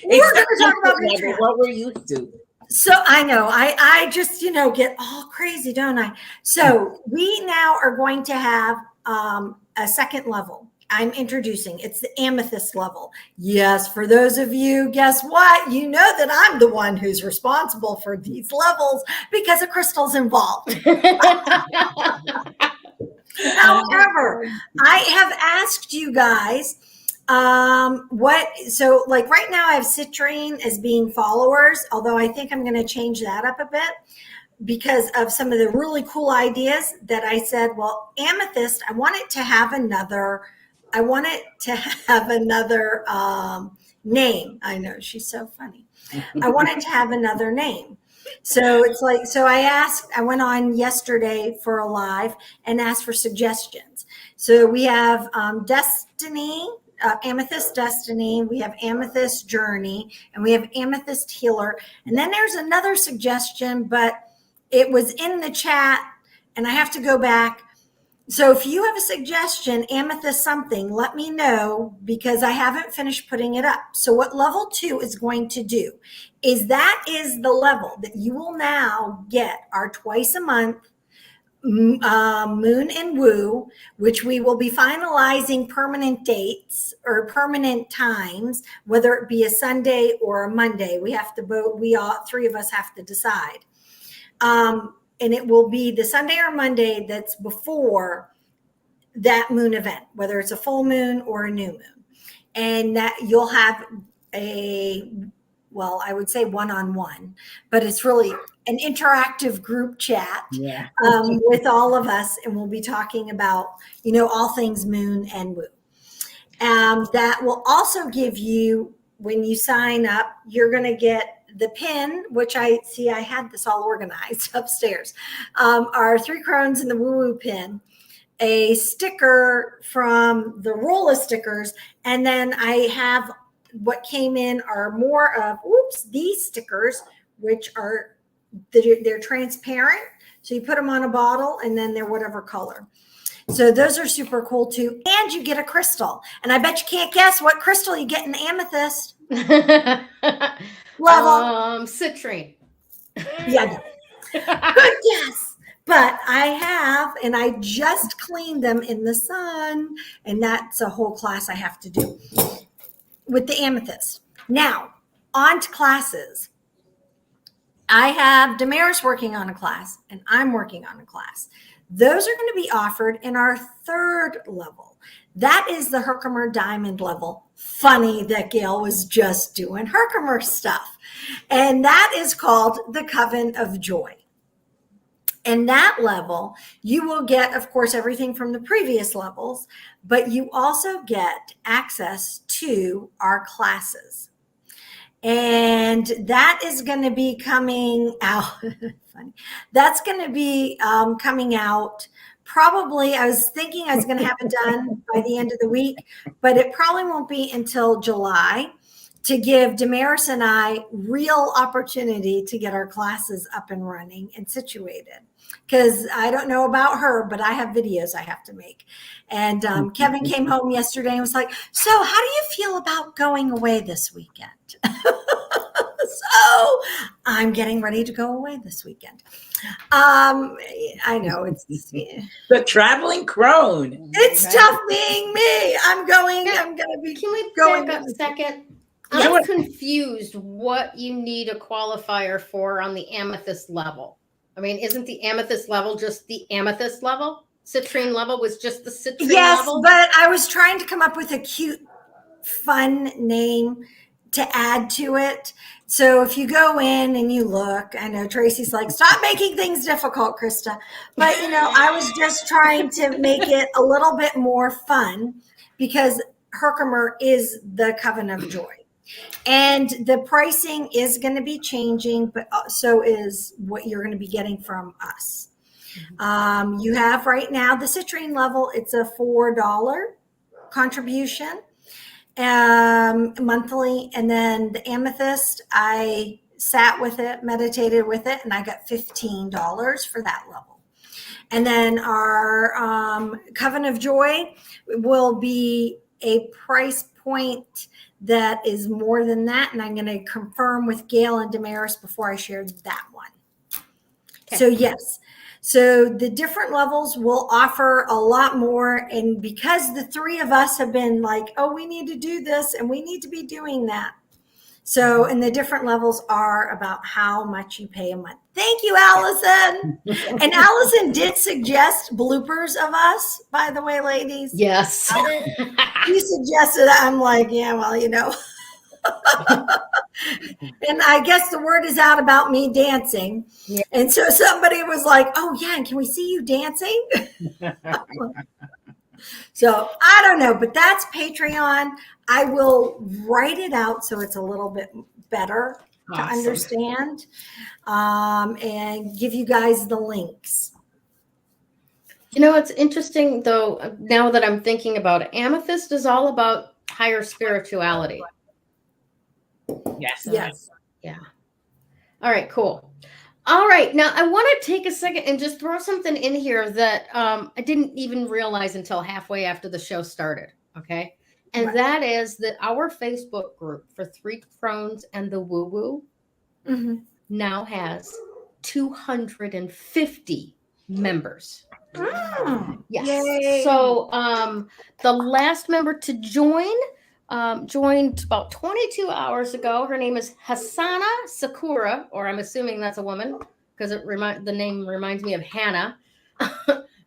Speaker 3: We're going to talk about Patreon.
Speaker 2: What we're used to.
Speaker 3: So I know, I just, get all crazy, don't I? So we now are going to have a second level. I'm introducing. It's the amethyst level. Yes, for those of you, guess what? You know that I'm the one who's responsible for these levels because of crystals involved. However, I have asked you guys so like right now I have citrine as being followers, although I think I'm going to change that up a bit because of some of the really cool ideas that I said, well, amethyst, I want it to have another name. I know, she's so funny. I want it to have another name. So it's like, I went on yesterday for a live and asked for suggestions. So we have Destiny, Amethyst Destiny, we have Amethyst Journey, and we have Amethyst Healer. And then there's another suggestion, but it was in the chat and I have to go back. So if you have a suggestion, Amethyst something, let me know, because I haven't finished putting it up. So what level 2 is going to do is that is the level that you will now get our twice a month Moon and Woo, which we will be finalizing permanent dates or permanent times, whether it be a Sunday or a Monday. We have to vote. We all 3 of us have to decide. And it will be the Sunday or Monday that's before that moon event, whether it's a full moon or a new moon. And that you'll have I would say one-on-one, but it's really an interactive group chat with all of us. And we'll be talking about, all things moon and woo. That will also give you, when you sign up, you're going to get the pin, which I had this all organized upstairs, our 3 Crones and the Woo Woo pin, a sticker from the roll of stickers, and then I have what came in are more of these stickers, which are they're transparent, so you put them on a bottle and then they're whatever color. So those are super cool too, and you get a crystal, and I bet you can't guess what crystal you get in the amethyst level.
Speaker 1: Citrine.
Speaker 3: Yeah. Good guess. But I just cleaned them in the sun, and that's a whole class I have to do with the amethyst. Now, on to classes. I have Damaris working on a class, and I'm working on a class. Those are going to be offered in our 3rd level. That is the Herkimer Diamond level. Funny that Gayle was just doing Herkimer stuff. And that is called the Coven of Joy. In that level, you will get, of course, everything from the previous levels, but you also get access to our classes. And that is going to be coming out. Funny. That's going to be coming out probably. I was thinking I was going to have it done by the end of the week, but it probably won't be until July, to give Damaris and I real opportunity to get our classes up and running and situated. Because I don't know about her, but I have videos I have to make. And Kevin came home yesterday and was like, so how do you feel about going away this weekend? So I'm getting ready to go away this weekend. I know it's
Speaker 2: the traveling crone.
Speaker 3: It's tough being me. I'm going to be
Speaker 1: Can we
Speaker 3: going
Speaker 1: back up a second? I'm confused what you need a qualifier for on the amethyst level. I mean, isn't the amethyst level just the amethyst level? Citrine level was just the citrine level?
Speaker 3: Yes, but I was trying to come up with a cute, fun name to add to it. So if you go in and you look, I know Tracy's like, stop making things difficult, Krista. But, I was just trying to make it a little bit more fun, because Herkimer is the Coven of Joy. And the pricing is going to be changing, but so is what you're going to be getting from us. You have right now the citrine level. It's a $4 contribution monthly. And then the amethyst, I sat with it, meditated with it, and I got $15 for that level. And then our Coven of Joy will be a price point that is more than that. And I'm going to confirm with Gayle and Damaris before I share that one. Okay. So yes. So the different levels will offer a lot more. And because the 3 of us have been like, oh, we need to do this and we need to be doing that. So, and the different levels are about how much you pay a month. Thank you, Allison. And Allison did suggest bloopers of us, by the way, ladies.
Speaker 1: Yes.
Speaker 3: You suggested, I'm like, yeah, well, And I guess the word is out about me dancing. Yeah. And so somebody was like, oh, yeah, and can we see you dancing? So I don't know, but that's Patreon. I will write it out so it's a little bit better to understand, and give you guys the links.
Speaker 1: It's interesting, though, now that I'm thinking about it, amethyst is all about higher spirituality.
Speaker 2: Yes.
Speaker 3: Yes.
Speaker 1: Yeah. All right, cool. All right, now I want to take a second and just throw something in here that I didn't even realize until halfway after the show started, okay? And
Speaker 3: Right.
Speaker 1: that is that our Facebook group for Three Crones and the Woo Woo now has 250 members. Yes.
Speaker 3: Yay.
Speaker 1: So the last member to join joined about 22 hours ago. Her name is Hasana Sakura, or I'm assuming that's a woman because the name reminds me of Hannah.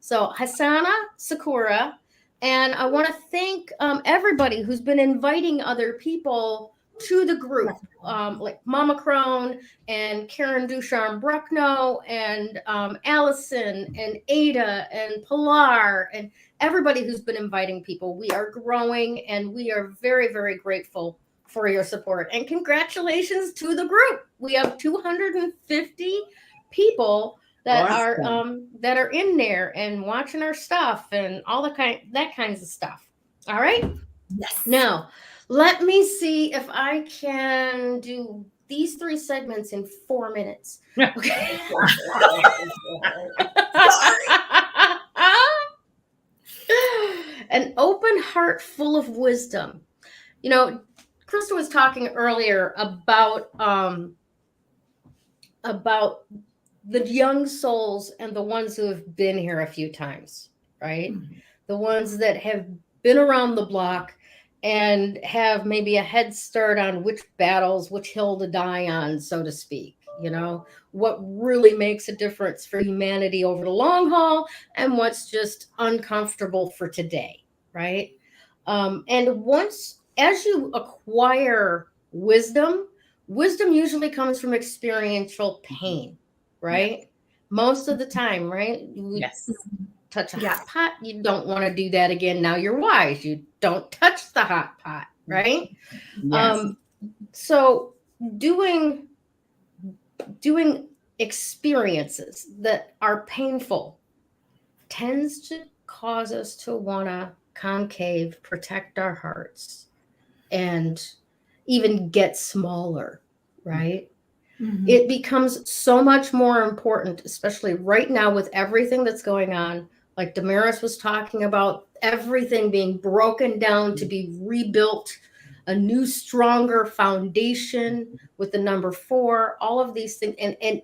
Speaker 1: So Hasana Sakura, and I want to thank everybody who's been inviting other people to the group, like Mama Crone and Karen Ducharme Bruckno and Allison and Ada and Pilar and everybody who's been inviting people. We are growing and we are very, very grateful for your support. And congratulations to the group. We have 250 people that are in there and watching our stuff and all that kinds of stuff. All right.
Speaker 3: Yes.
Speaker 1: Now, let me see if I can do these 3 segments in 4 minutes. Okay. An open heart full of wisdom. You know, Krista was talking earlier about the young souls and the ones who have been here a few times, right? The ones that have been around the block and have maybe a head start on which battles, which hill to die on, so to speak. You know, what really makes a difference for humanity over the long haul and what's just uncomfortable for today, right? And as you acquire wisdom usually comes from experiential pain, right? Yeah. Most of the time, right?
Speaker 2: Yes.
Speaker 1: Touch a hot pot, you don't want to do that again. Now you're wise. You don't touch the hot pot, right? Yes. So doing experiences that are painful tends to cause us to want to concave, protect our hearts, and even get smaller, right? Mm-hmm. It becomes so much more important, especially right now with everything that's going on. Like Damaris was talking about, everything being broken down to be rebuilt, a new, stronger foundation with the number 4, all of these things, and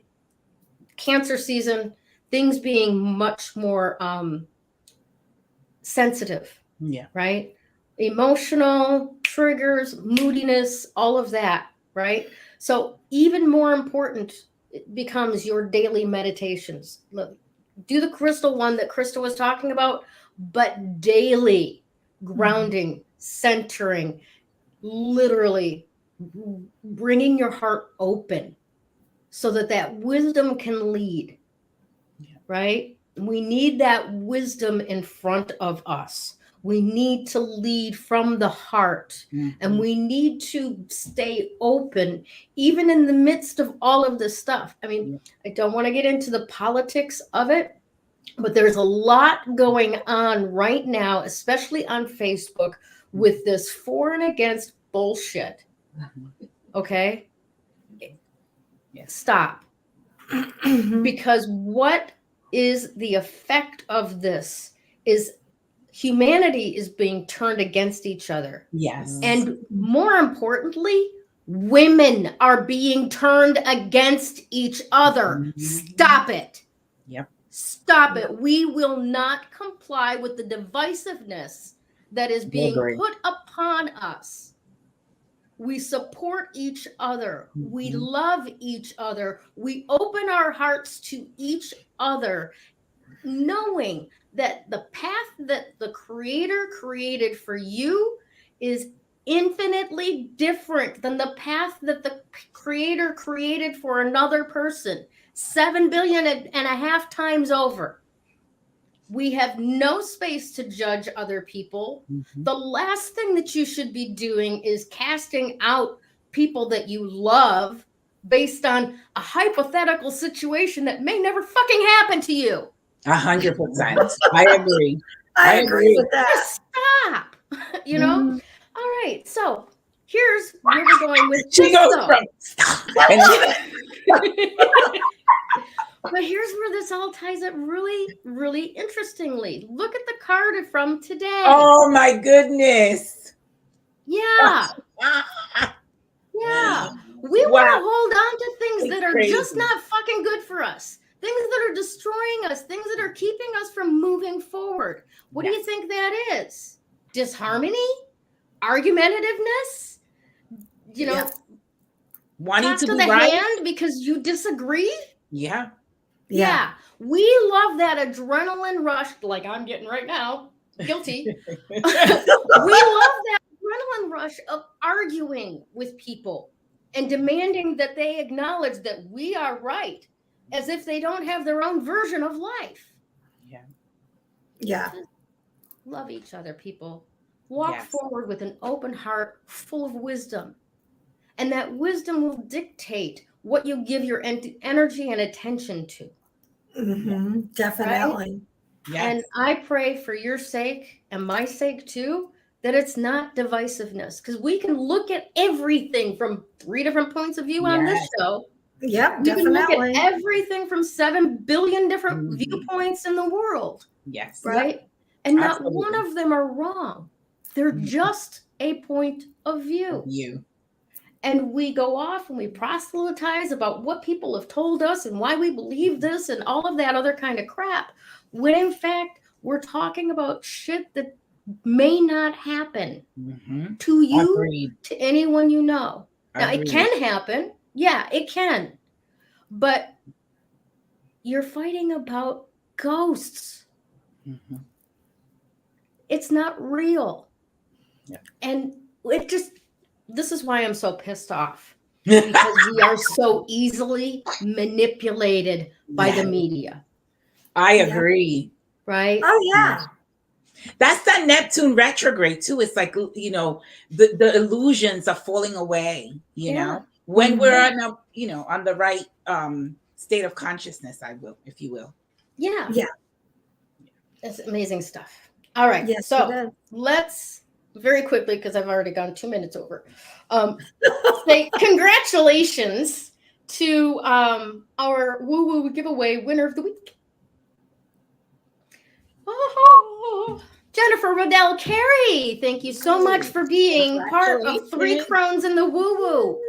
Speaker 1: Cancer season, things being much more sensitive, right? Emotional triggers, moodiness, all of that, right? So even more important, it becomes your daily meditations. Look, do the crystal one that Krista was talking about, but daily grounding, centering, literally bringing your heart open so that wisdom can lead, right? We need that wisdom in front of us. We need to lead from the heart, and we need to stay open, even in the midst of all of this stuff. I mean, I don't want to get into the politics of it, but there's a lot going on right now, especially on Facebook, with this for and against bullshit. Okay? Stop. Because what is the effect of this is humanity is being turned against each other.
Speaker 2: Yes.
Speaker 1: And more importantly, women are being turned against each other. Stop it.
Speaker 2: Yep.
Speaker 1: Stop it. We will not comply with the divisiveness that is being put upon us. We support each other. We love each other. We open our hearts to each other, knowing that the path that the Creator created for you is infinitely different than the path that the Creator created for another person 7 billion and a half times over. We have no space to judge other people. The last thing that you should be doing is casting out people that you love based on a hypothetical situation that may never fucking happen to you.
Speaker 2: 100%. I agree.
Speaker 3: I agree with that.
Speaker 1: Just stop. You know? All right. So here's where we're going with
Speaker 2: She
Speaker 1: this,
Speaker 2: goes
Speaker 1: though.
Speaker 2: from
Speaker 1: But here's where this all ties up really, really interestingly. Look at the card from today.
Speaker 2: oh my goodness.
Speaker 1: Yeah. Yeah. We
Speaker 2: Wow.
Speaker 1: want to hold on to things
Speaker 2: It's
Speaker 1: that are
Speaker 2: crazy.
Speaker 1: just not fucking good for us. Things that are destroying us, things that are keeping us from moving forward. What do you think that is? Disharmony? Argumentativeness? You know,
Speaker 2: Wanting
Speaker 1: talk
Speaker 2: to
Speaker 1: to
Speaker 2: be
Speaker 1: the
Speaker 2: right.
Speaker 1: hand because you disagree?
Speaker 2: Yeah.
Speaker 1: Yeah. We love that adrenaline rush like I'm getting right now. Guilty. We love that adrenaline rush of arguing with people and demanding that they acknowledge that we are right, as if they don't have their own version of life.
Speaker 2: Yeah.
Speaker 3: Yeah.
Speaker 1: Love each other, people. Walk
Speaker 2: Yes.
Speaker 1: forward with an open heart full of wisdom. And that wisdom will dictate what you give your energy and attention to.
Speaker 3: Mm-hmm. Definitely.
Speaker 2: Yes.
Speaker 1: And I pray for your sake and my sake too, that it's not divisiveness, because we can look at everything from 3 different points of view on this
Speaker 2: Yes.
Speaker 1: show.
Speaker 3: Yep.
Speaker 1: We can look
Speaker 3: Definitely.
Speaker 1: at everything from 7 billion different
Speaker 2: Mhm.
Speaker 1: viewpoints in the world,
Speaker 2: Yes.
Speaker 1: right? And not
Speaker 2: Absolutely.
Speaker 1: one of them are wrong. They're
Speaker 2: Mhm.
Speaker 1: just a point of view.
Speaker 2: You.
Speaker 1: And we go off and we proselytize about what people have told us and why we believe this and all of that other kind of crap, when in fact we're talking about shit that may not happen
Speaker 2: Mhm.
Speaker 1: to you,
Speaker 2: Agreed.
Speaker 1: to anyone you know. Now, it
Speaker 2: Agreed.
Speaker 1: can happen. Yeah, it can. But you're fighting about ghosts.
Speaker 2: Mhm.
Speaker 1: It's not real.
Speaker 2: Yeah.
Speaker 1: And this is why I'm so pissed off. Because we are so easily manipulated by
Speaker 2: Yes.
Speaker 1: the media,
Speaker 2: I
Speaker 3: Yeah.
Speaker 2: agree.
Speaker 1: right?
Speaker 3: Oh yeah.
Speaker 2: That's that Neptune retrograde too. It's like, you know, the illusions are falling away, you
Speaker 1: Yeah.
Speaker 2: know, when
Speaker 3: Mhm.
Speaker 2: we're on a, you know, on the right state of consciousness, if you will.
Speaker 1: Yeah.
Speaker 3: Yeah.
Speaker 1: It's amazing stuff. All right.
Speaker 3: Yes, it
Speaker 1: So
Speaker 3: is.
Speaker 1: let's very quickly, because I've already gone 2 minutes over, say congratulations to our Woo Woo giveaway winner of the week. Oh, Jennifer Rodell Carey, thank you so much for being part of 3 Crones in the Woo Woo.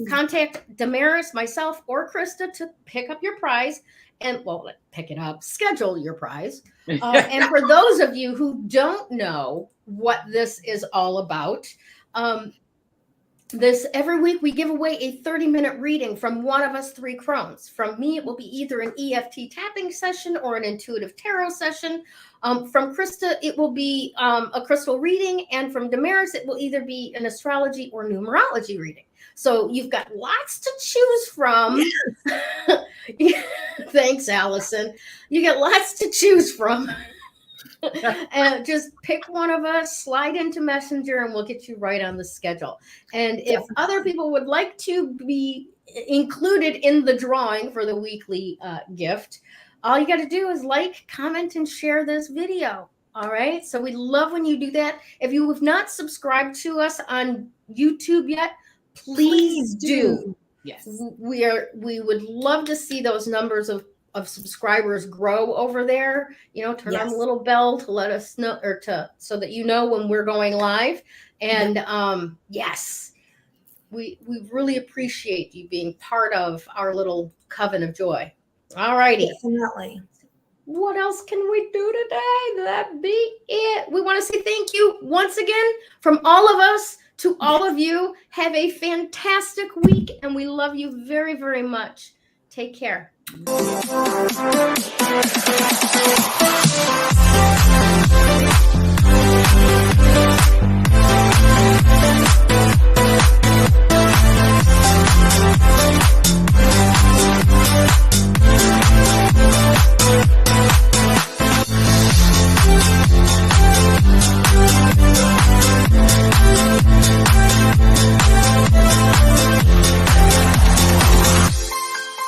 Speaker 1: Contact Damaris, myself, or Krista to pick up your prize. And, well, pick it up, schedule your prize. And for those of you who don't know what this is all about, every week we give away a 30-minute reading from one of us 3 Crones. From me, it will be either an EFT tapping session or an intuitive tarot session. From Krista, it will be a crystal reading. And from Damaris, it will either be an astrology or numerology reading. So you've got lots to choose from. Thanks, Allison. You get lots to choose from. And just pick one of us, slide into Messenger, and we'll get you right on the schedule. And if other people would like to be included in the drawing for the weekly gift, all you got to do is like, comment, and share this video. All right. So we love when you do that. If you have not subscribed to us on YouTube yet, please do.
Speaker 2: Yes.
Speaker 1: We would love to see those numbers of subscribers grow over there. You know, turn on the little bell to let us know, or so that you know when we're going live. And yes, we really appreciate you being part of our little coven of joy. All righty.
Speaker 3: Definitely.
Speaker 1: What else can we do today? That be it. We want to say thank you once again from all of us to all of you. Have a fantastic week, and we love you very, very much. Take care.